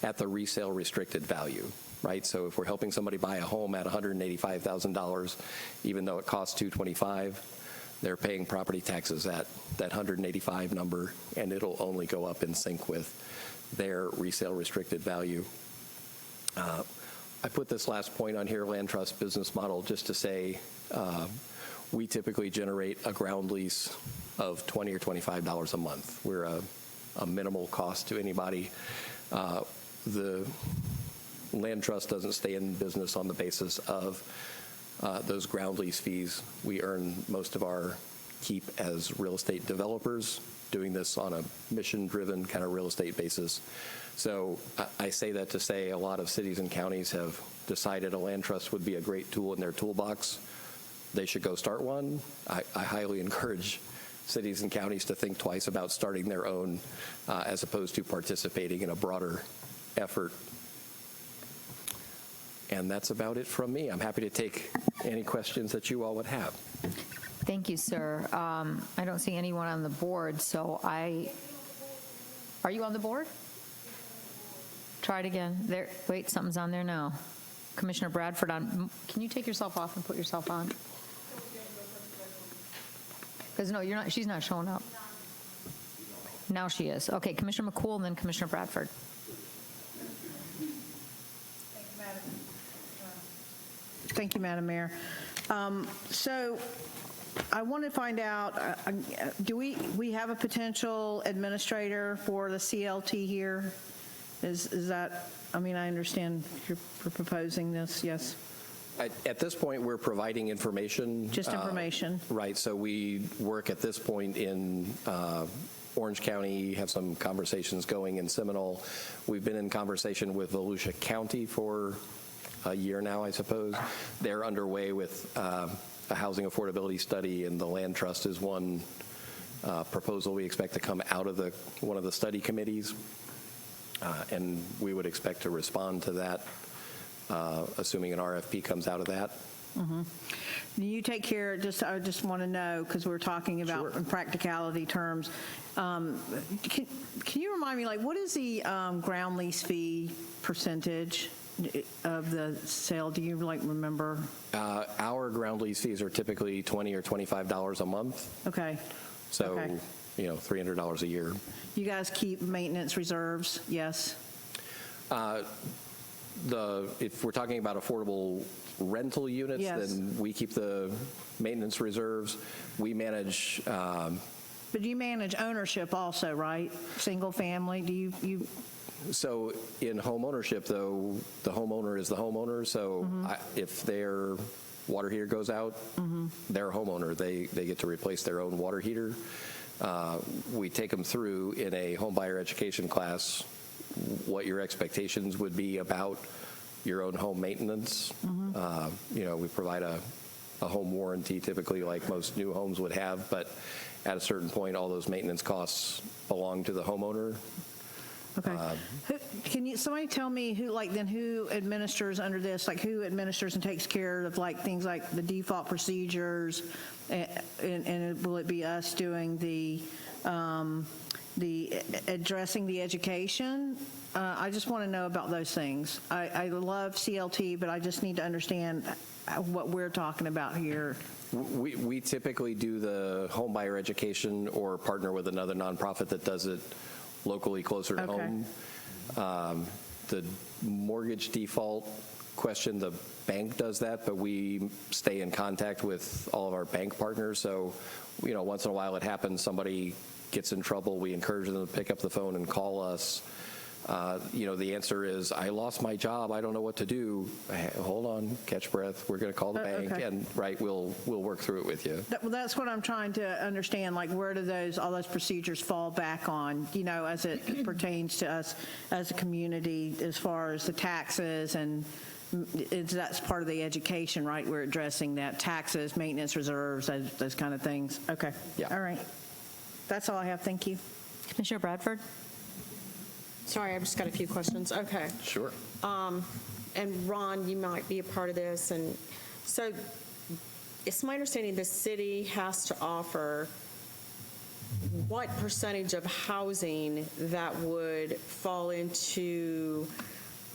at the resale restricted value, right? So if we're helping somebody buy a home at $185,000, even though it costs $225,000, they're paying property taxes at that $185,000 number, and it'll only go up in sync with their resale restricted value. I put this last point on here, land trust business model, just to say we typically generate a ground lease of $20 or $25 a month. We're a minimal cost to anybody. The land trust doesn't stay in business on the basis of those ground lease fees. We earn most of our keep as real estate developers, doing this on a mission-driven kind of real estate basis. So I say that to say a lot of cities and counties have decided a land trust would be a great tool in their toolbox. They should go start one. I highly encourage cities and counties to think twice about starting their own as opposed to participating in a broader effort. And that's about it from me. I'm happy to take any questions that you all would have. Thank you, sir. I don't see anyone on the board, so are you on the board? Try it again. There. Wait, something's on there now. Commissioner Bradford, can you take yourself off and put yourself on? Because no, you're not. She's not showing up. Now she is. Okay, Commissioner McCool and then Commissioner Bradford. Thank you, Madam Mayor. So I want to find out, do we have a potential administrator for the CLT here? Is that, I mean, I understand you're proposing this, yes? At this point, we're providing information. Just information. Right, so we work at this point in Orange County, have some conversations going in Seminole. We've been in conversation with Volusia County for a year now, I suppose. They're underway with a housing affordability study, and the land trust is one proposal we expect to come out of one of the study committees. And we would expect to respond to that, assuming an RFP comes out of that. Mm-hmm. You take care, I just want to know, because we're talking about in practicality terms. Can you remind me, like, what is the ground lease fee percentage of the sale? Do you remember? Our ground lease fees are typically $20 or $25 a month. Okay. So, okay. $300 a year. You guys keep maintenance reserves, yes? If we're talking about affordable rental units, yes, then we keep the maintenance reserves. We manage. But you manage ownership also, right? Single family. Do you? So in home ownership, though, the homeowner is the homeowner. So if their water heater goes out, they're a homeowner. They get to replace their own water heater. We take them through in a home buyer education class what your expectations would be about your own home maintenance. We provide a home warranty typically like most new homes would have, but at a certain point, all those maintenance costs belong to the homeowner. Okay. Can somebody tell me who administers under this? Like, who administers and takes care of things like the default procedures, and will it be us doing the addressing the education? I just want to know about those things. I love CLT, but I just need to understand what we're talking about here. We typically do the home buyer education or partner with another nonprofit that does it locally closer to home. The mortgage default question, the bank does that, but we stay in contact with all of our bank partners. So, once in a while it happens, somebody gets in trouble, we encourage them to pick up the phone and call us. The answer is, I lost my job, I don't know what to do. Hold on, catch breath. We're going to call the bank, okay. and we'll work through it with you. That's what I'm trying to understand, like where do all those procedures fall back on, as it pertains to us as a community, as far as the taxes, and that's part of the education, right? We're addressing that, taxes, maintenance reserves, those kind of things. Okay. Yeah. All right. That's all I have. Thank you. Commissioner Bradford? Sorry, I've just got a few questions. Okay. Sure. And Ron, you might be a part of this. And so it's my understanding the city has to offer what percentage of housing that would fall into,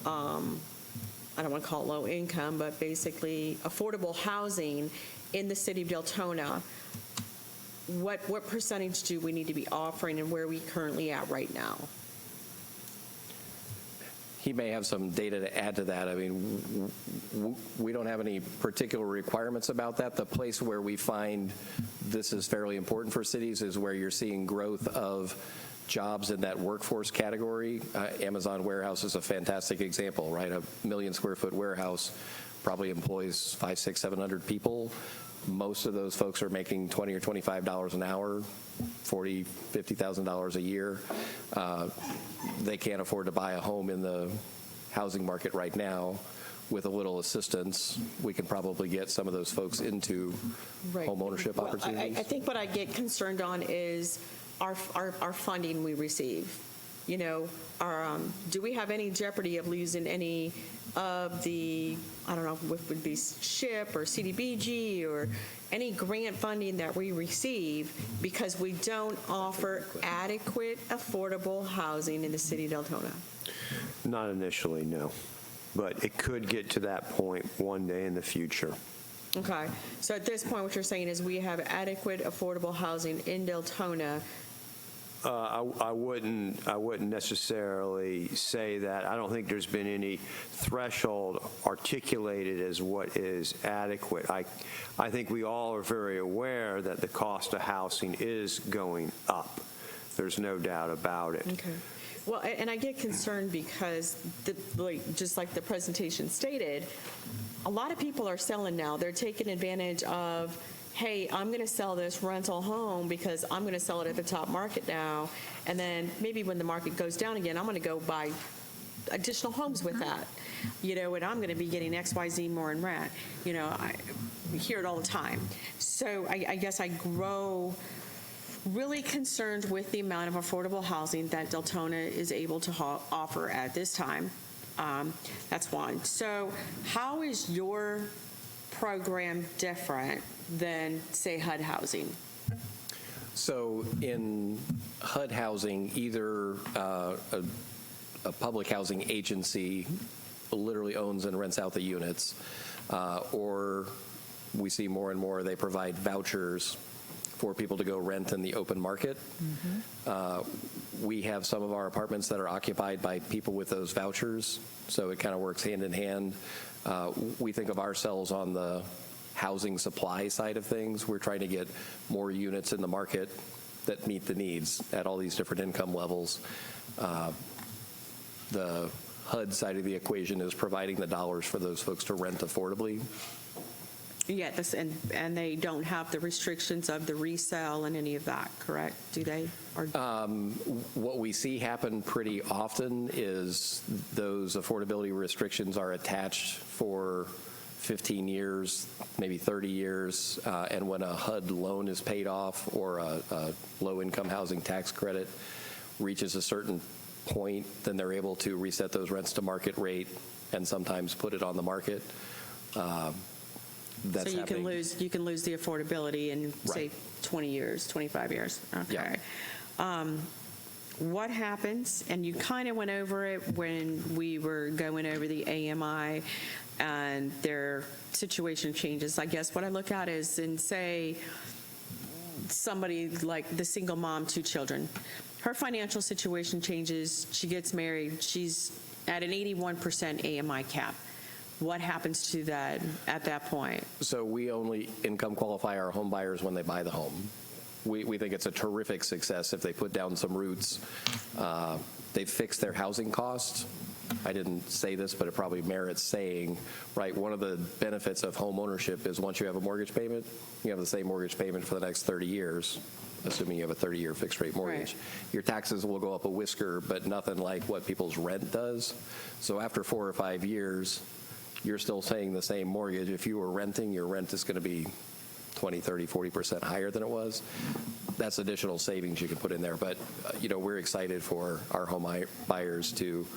I don't want to call it low income, but basically affordable housing in the city of Deltona. What percentage do we need to be offering, and where are we currently at right now? He may have some data to add to that. I mean, we don't have any particular requirements about that. The place where we find this is fairly important for cities is where you're seeing growth of jobs in that workforce category. Amazon warehouse is a fantastic example, right? A 1 million square foot warehouse probably employs 500, 600, 700 people. Most of those folks are making $20 or $25 an hour, $40,000, $50,000 a year. They can't afford to buy a home in the housing market right now. With a little assistance, we can probably get some of those folks into home ownership opportunities. I think what I get concerned on is our funding we receive. Do we have any jeopardy of losing any of the, I don't know, what would be SHIP or CDBG or any grant funding that we receive because we don't offer adequate, affordable housing in the city of Deltona? Not initially, no. But it could get to that point one day in the future. Okay. So at this point, what you're saying is we have adequate, affordable housing in Deltona. I wouldn't necessarily say that. I don't think there's been any threshold articulated as what is adequate. I think we all are very aware that the cost of housing is going up. There's no doubt about it. Okay. Well, and I get concerned because, just like the presentation stated, a lot of people are selling now. They're taking advantage of, hey, I'm going to sell this rental home because I'm going to sell it at the top market now, and then maybe when the market goes down again, I'm going to go buy additional homes with that, and I'm going to be getting XYZ more in rent. I hear it all the time. So I guess I grow really concerned with the amount of affordable housing that Deltona is able to offer at this time. That's one. So how is your program different than, say, HUD housing? So in HUD housing, either a public housing agency literally owns and rents out the units, or we see more and more they provide vouchers for people to go rent in the open market. We have some of our apartments that are occupied by people with those vouchers, so it kind of works hand in hand. We think of ourselves on the housing supply side of things. We're trying to get more units in the market that meet the needs at all these different income levels. The HUD side of the equation is providing the dollars for those folks to rent affordably. Yeah, and they don't have the restrictions of the resale and any of that, correct? Do they? Or what we see happen pretty often is those affordability restrictions are attached for 15 years, maybe 30 years, and when a HUD loan is paid off or a low-income housing tax credit reaches a certain point, then they're able to reset those rents to market rate and sometimes put it on the market. That's so you happening. can lose the affordability in, say, 20 years, 25 years. Okay. Yeah. What happens, and you kind of went over it when we were going over the AMI and their situation changes. I guess what I look at is, in, say, somebody like the single mom, 2 children. Her financial situation changes. She gets married. She's at an 81% AMI cap. what happens to that at that point? So we only income qualify our home buyers when they buy the home. We think it's a terrific success if they put down some roots. They fix their housing costs. I didn't say this, but it probably merits saying, right, one of the benefits of home ownership is once you have a mortgage payment, you have the same mortgage payment for the next 30 years, assuming you have a 30-year fixed-rate mortgage. Right. Your taxes will go up a whisker, but nothing like what people's rent does. So after 4 or 5 years, you're still paying the same mortgage. If you were renting, your rent is going to be 20, 30, 40% higher than it was. That's additional savings you can put in there. But, we're excited for our home buyers to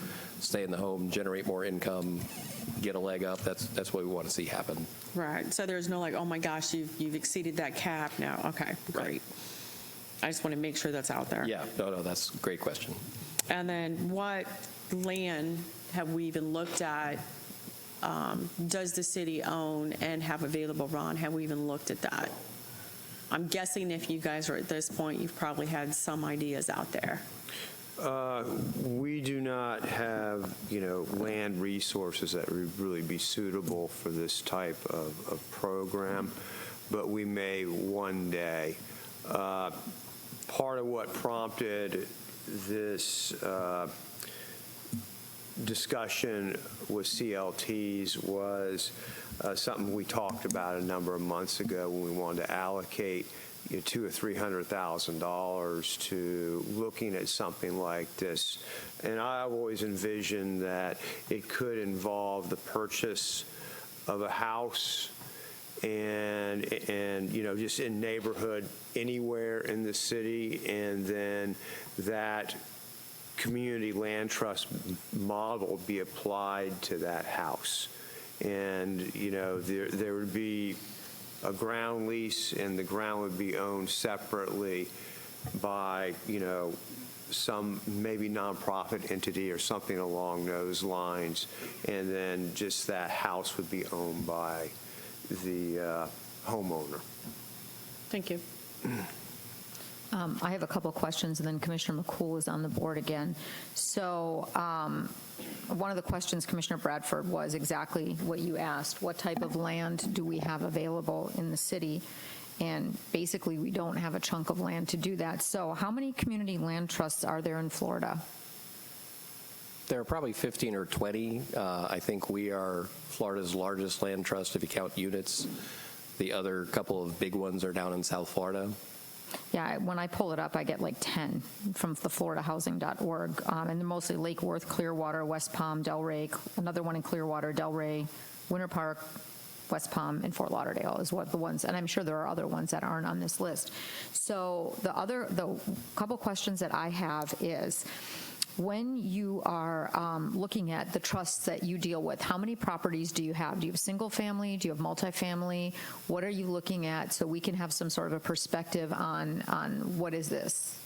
stay in the home, generate more income, get a leg up. That's what we want to see happen. Right. So there's no like, oh my gosh, you've exceeded that cap now. Okay, great. Right. I just want to make sure that's out there. Yeah, no, that's a great question. And then what land have we even looked at? Does the city own and have available, Ron? Have we even looked at that? I'm guessing if you guys are at this point, you've probably had some ideas out there. We do not have, land resources that would really be suitable for this type of program, but we may one day. Part of what prompted this discussion with CLTs was something we talked about a number of months ago when we wanted to allocate $200,000 or $300,000 to looking at something like this. And I've always envisioned that it could involve the purchase of a house and just in neighborhood anywhere in the city, and then that community land trust model be applied to that house. And, there would be a ground lease, and the ground would be owned separately by, some maybe nonprofit entity or something along those lines. And then just that house would be owned by the homeowner. Thank you. I have a couple of questions, and then Commissioner McCool is on the board again. So one of the questions, Commissioner Bradford, was exactly what you asked. What type of land do we have available in the city? And basically, we don't have a chunk of land to do that. So how many community land trusts are there in Florida? There are probably 15 or 20. I think we are Florida's largest land trust if you count units. The other couple of big ones are down in South Florida. Yeah, when I pull it up, I get like 10 from the floridahousing.org, and they're mostly Lake Worth, Clearwater, West Palm, Delray, another one in Clearwater, Delray, Winter Park, West Palm, and Fort Lauderdale is what the ones, and I'm sure there are other ones that aren't on this list. So the couple questions that I have is, when you are looking at the trusts that you deal with, how many properties do you have? Do you have single family? Do you have multifamily? What are you looking at so we can have some sort of a perspective on what is this?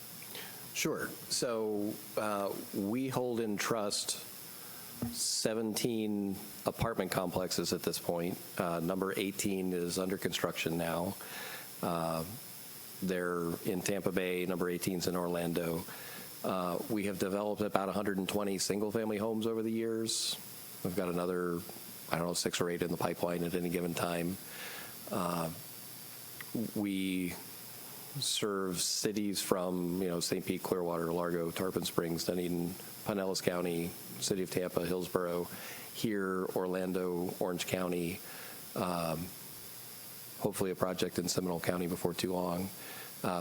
Sure. So we hold in trust 17 apartment complexes at this point. Number 18 is under construction now. They're in Tampa Bay. Number 18 is in Orlando. We have developed about 120 single-family homes over the years. We've got another, 6 or 8 in the pipeline at any given time. We serve cities from, St. Pete, Clearwater, Largo, Tarpon Springs, Dunedin, Pinellas County, City of Tampa, Hillsborough, here, Orlando, Orange County, hopefully a project in Seminole County before too long,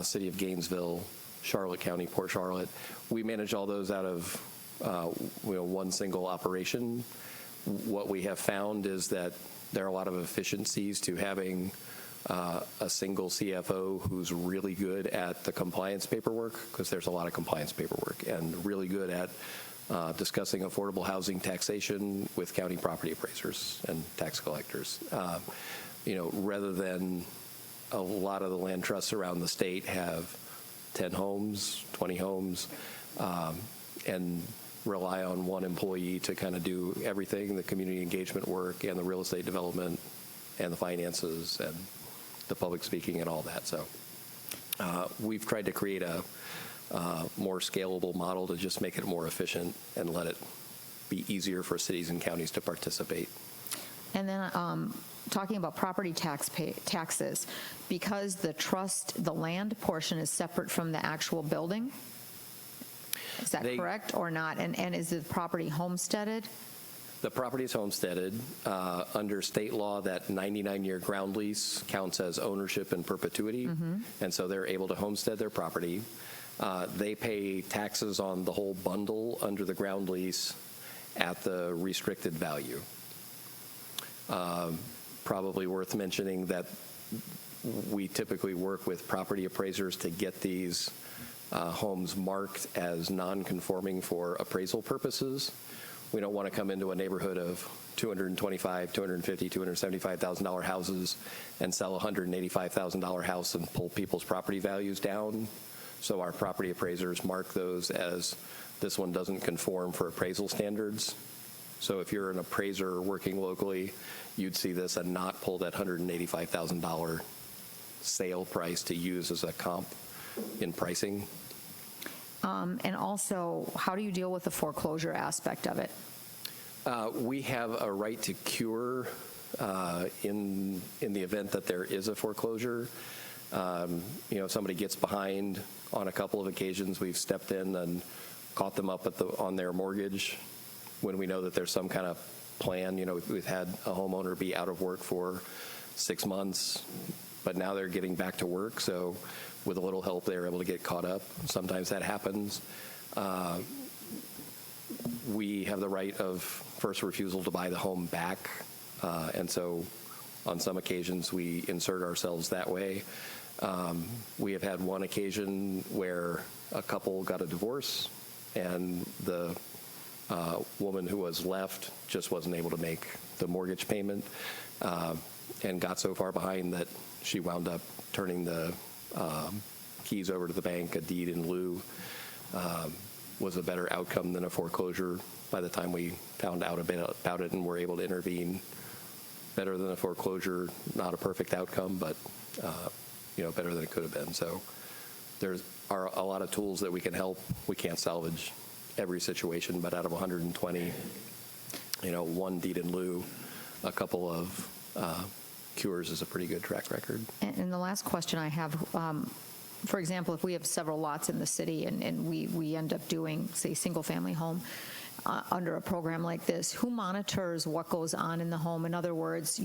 City of Gainesville, Charlotte County, Port Charlotte. We manage all those out of one single operation. What we have found is that there are a lot of efficiencies to having a single CFO who's really good at the compliance paperwork, because there's a lot of compliance paperwork, and really good at discussing affordable housing taxation with county property appraisers and tax collectors. Rather than a lot of the land trusts around the state have 10 homes, 20 homes, and rely on one employee to kind of do everything, the community engagement work and the real estate development and the finances and the public speaking and all that. So we've tried to create a more scalable model to just make it more efficient and let it be easier for cities and counties to participate. And then talking about property taxes, because the land portion is separate from the actual building? Is that correct or not? And is the property homesteaded? The property is homesteaded. Under state law, that 99-year ground lease counts as ownership in perpetuity, and so they're able to homestead their property. They pay taxes on the whole bundle under the ground lease at the restricted value. Probably worth mentioning that we typically work with property appraisers to get these homes marked as non-conforming for appraisal purposes. We don't want to come into a neighborhood of $225,000, $250,000, $275,000 houses and sell a $185,000 house and pull people's property values down. So our property appraisers mark those as this one doesn't conform for appraisal standards. So if you're an appraiser working locally, you'd see this and not pull that $185,000 sale price to use as a comp in pricing. And also, how do you deal with the foreclosure aspect of it? We have a right to cure in the event that there is a foreclosure. If somebody gets behind on a couple of occasions, we've stepped in and caught them up on their mortgage when we know that there's some kind of plan. We've had a homeowner be out of work for 6 months, but now they're getting back to work. So with a little help, they're able to get caught up. Sometimes that happens. We have the right of first refusal to buy the home back. And so on some occasions, we insert ourselves that way. We have had one occasion where a couple got a divorce, and the woman who was left just wasn't able to make the mortgage payment and got so far behind that she wound up turning the keys over to the bank. A deed in lieu was a better outcome than a foreclosure by the time we found out about it and were able to intervene. Better than a foreclosure, not a perfect outcome, but better than it could have been. So there are a lot of tools that we can help. We can't salvage every situation, but out of 120, one deed in lieu, a couple of cures is a pretty good track record. And the last question I have, for example, if we have several lots in the city and we end up doing, say, single-family home under a program like this, who monitors what goes on in the home? In other words,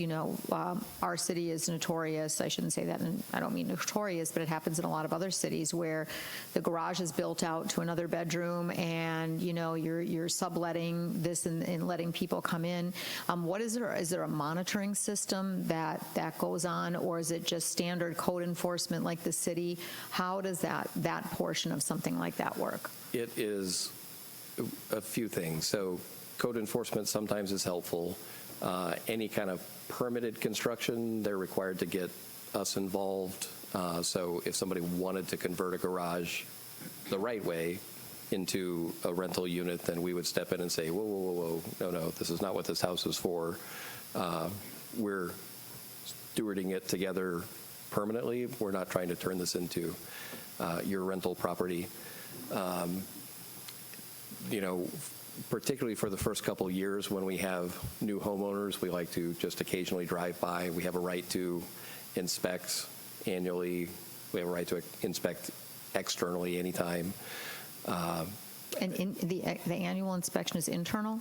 our city is notorious. I shouldn't say that, and I don't mean notorious, but it happens in a lot of other cities where the garage is built out to another bedroom, and you're subletting this and letting people come in. What is there? Is there a monitoring system that goes on, or is it just standard code enforcement like the city? How does that portion of something like that work? It is a few things. So code enforcement sometimes is helpful. Any kind of permitted construction, they're required to get us involved. So if somebody wanted to convert a garage the right way into a rental unit, then we would step in and say, whoa, whoa, whoa, whoa, no, this is not what this house is for. We're stewarding it together permanently. We're not trying to turn this into your rental property. Particularly for the first couple of years when we have new homeowners, we like to just occasionally drive by. We have a right to inspect annually. We have a right to inspect externally anytime. And the annual inspection is internal?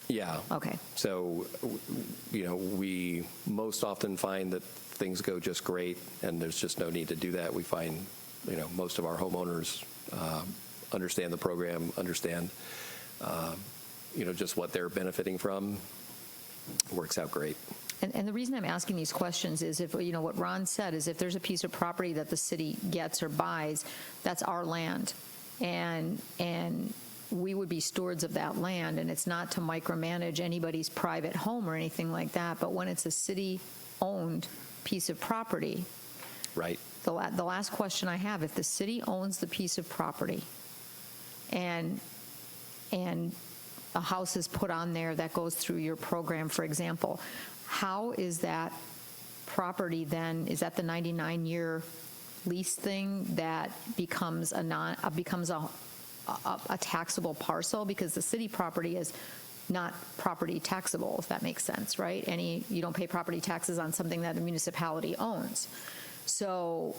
Yeah. Okay. So, we most often find that things go just great, and there's just no need to do that. We find, most of our homeowners understand the program, understand, just what they're benefiting from. It works out great. And the reason I'm asking these questions is if, what Ron said is if there's a piece of property that the city gets or buys, that's our land. And we would be stewards of that land, and it's not to micromanage anybody's private home or anything like that, but when it's a city-owned piece of property. Right. The last question I have, if the city owns the piece of property, and a house is put on there that goes through your program, for example, how is that property then, is that the 99-year lease thing that becomes a taxable parcel? Because the city property is not property taxable, if that makes sense, right? You don't pay property taxes on something that a municipality owns. So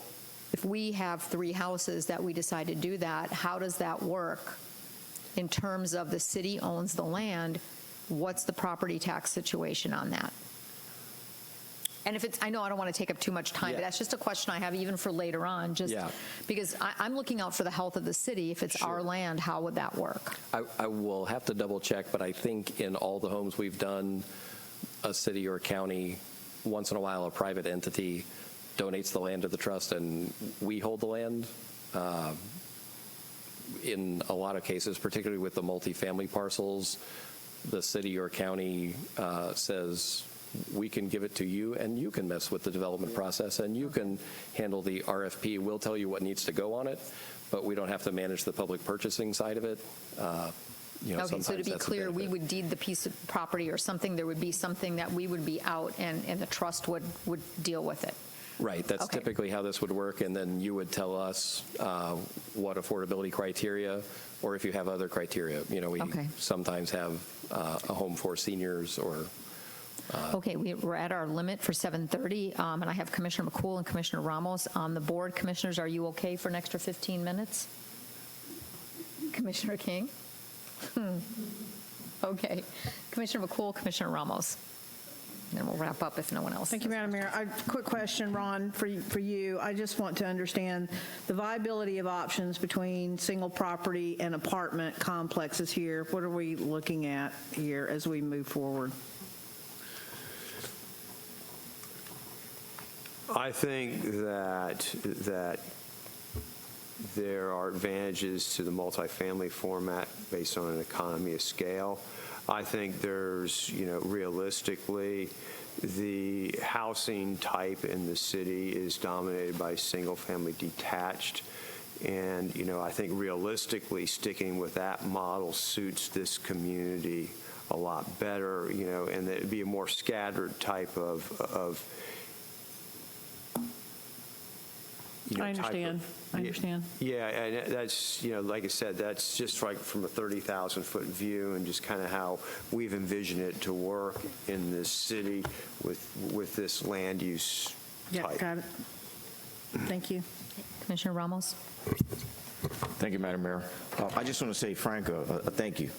if we have 3 houses that we decide to do that, how does that work in terms of the city owns the land? What's the property tax situation on that? And if it's, I know I don't want to take up too much time, but that's just a question I have even for later on, just because I'm looking out for the health of the city. If it's our land, how would that work? I will have to double check, but I think in all the homes we've done, a city or a county, once in a while a private entity donates the land to the trust and we hold the land. In a lot of cases, particularly with the multifamily parcels, the city or county says, we can give it to you and you can mess with the development process and you can handle the RFP. We'll tell you what needs to go on it, but we don't have to manage the public purchasing side of it. Okay, so to be clear, we would deed the piece of property or something, there would be something that we would be out and the trust would deal with it. Right, that's typically how this would work, and then you would tell us what affordability criteria, or if you have other criteria. We sometimes have a home for seniors or... Okay, we're at our limit for 7:30, and I have Commissioner McCool and Commissioner Ramos on the board. Commissioners, are you okay for an extra 15 minutes? Commissioner King? Okay. Commissioner McCool, Commissioner Ramos. And we'll wrap up if no one else. Thank you, Madam Mayor. A quick question, Ron, for you. I just want to understand the viability of options between single property and apartment complexes here. What are we looking at here as we move forward? I think that there are advantages to the multifamily format based on an economy of scale. I think there's, realistically, the housing type in the city is dominated by single-family detached. And, I think realistically sticking with that model suits this community a lot better, and that it'd be a more scattered type of I understand. Yeah, and that's, like I said, that's just like from a 30,000-foot view and just kind of how we've envisioned it to work in this city with this land use type. Yeah, got it. Thank you. Commissioner Ramos? Thank you, Madam Mayor. I just want to say, Frank, thank you.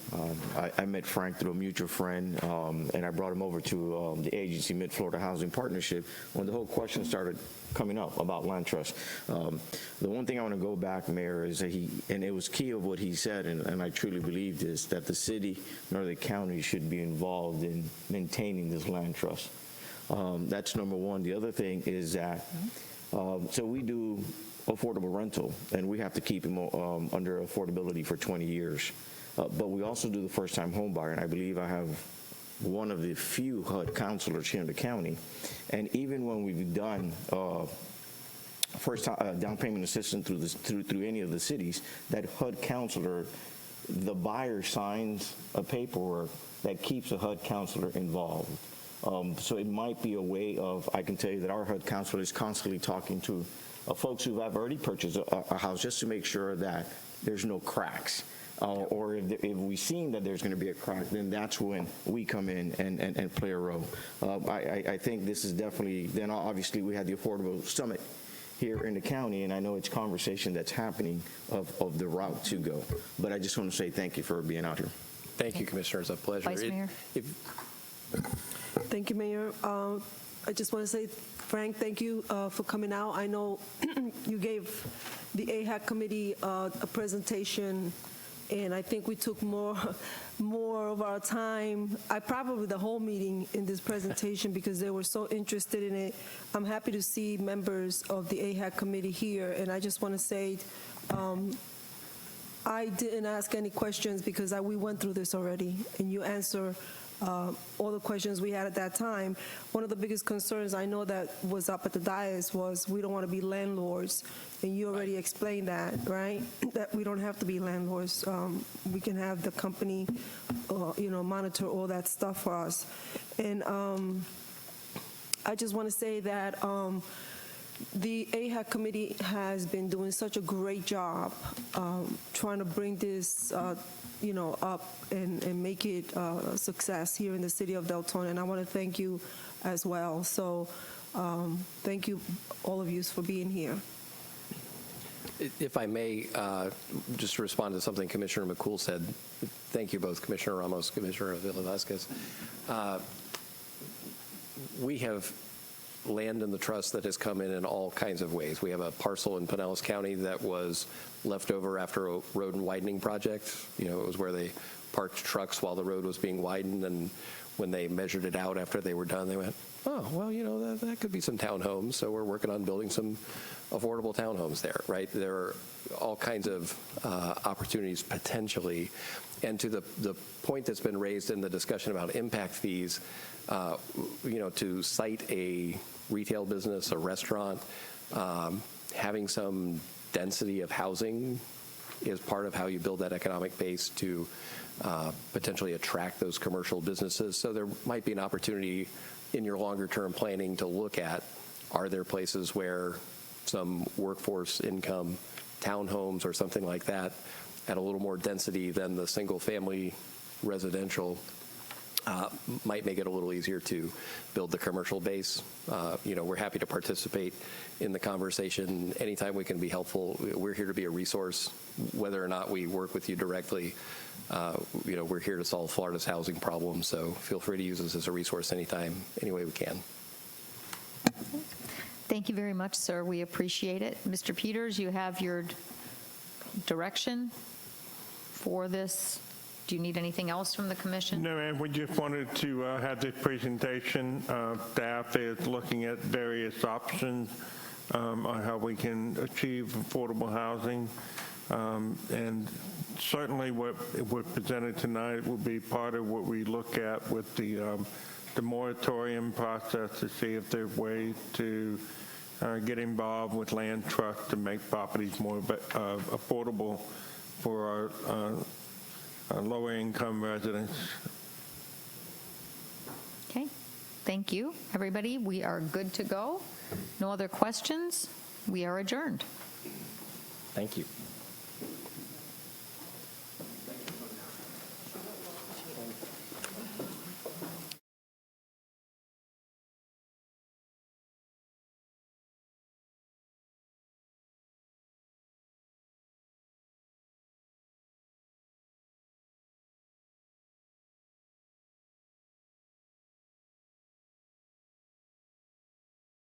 I met Frank through a mutual friend, and I brought him over to the agency, Mid-Florida Housing Partnership, when the whole question started coming up about land trust. The one thing I want to go back, Mayor, is that and it was key of what he said, and I truly believe this, that the city nor the county should be involved in maintaining this land trust. That's number one. The other thing is that, so we do affordable rental, and we have to keep him under affordability for 20 years. But we also do the first-time home buyer, and I believe I have one of the few HUD counselors here in the county. And even when we've done first down payment assistance through any of the cities, that HUD counselor, the buyer signs a paperwork that keeps a HUD counselor involved. So it might be a way of, I can tell you that our HUD counselor is constantly talking to folks who have already purchased a house just to make sure that there's no cracks. Or if we've seen that there's going to be a crack, then that's when we come in and play a role. I think this is definitely, then obviously we had the Affordable Summit here in the county, and I know it's conversation that's happening of the route to go. But I just want to say thank you for being out here. Thank you, Commissioner. It's a pleasure. Vice Mayor? Thank you, Mayor. I just want to say, Frank, thank you for coming out. I know you gave the AHAC committee a presentation, and I think we took more of our time, probably the whole meeting in this presentation, because they were so interested in it. I'm happy to see members of the AHAC committee here, and I just want to say, I didn't ask any questions because we went through this already, and you answer all the questions we had at that time. One of the biggest concerns I know that was up at the dais was we don't want to be landlords, and you already explained that, right? That we don't have to be landlords. We can have the company, monitor all that stuff for us. And I just want to say that the AHAC committee has been doing such a great job trying to bring this, up and make it a success here in the city of Deltona. And I want to thank you as well. So thank you, all of you, for being here. If I may, just to respond to something Commissioner McCool said, thank you both, Commissioner Ramos, Commissioner Avila-Vasquez. We have land in the trust that has come in all kinds of ways. We have a parcel in Pinellas County that was left over after a road and widening project. It was where they parked trucks while the road was being widened, and when they measured it out after they were done, they went, oh, well, that could be some townhomes, so we're working on building some affordable townhomes there, right? There are all kinds of opportunities potentially. And to the point that's been raised in the discussion about impact fees, to cite a retail business, a restaurant, having some density of housing is part of how you build that economic base to potentially attract those commercial businesses. So there might be an opportunity in your longer term planning to look at, are there places where some workforce income townhomes or something like that at a little more density than the single family residential might make it a little easier to build the commercial base. We're happy to participate in the conversation anytime we can be helpful. We're here to be a resource, whether or not we work with you directly. We're here to solve Florida's housing problems, so feel free to use us as a resource anytime, any way we can. Thank you very much, sir. We appreciate it. Mr. Peters, you have your direction for this. Do you need anything else from the commission? No, ma'am. We just wanted to have this presentation. Staff is looking at various options on how we can achieve affordable housing. And certainly what was presented tonight will be part of what we look at with the moratorium process to see if there are ways to get involved with land trusts to make properties more affordable for our lower-income residents. Okay. Thank you, everybody. We are good to go. No other questions. We are adjourned. Thank you.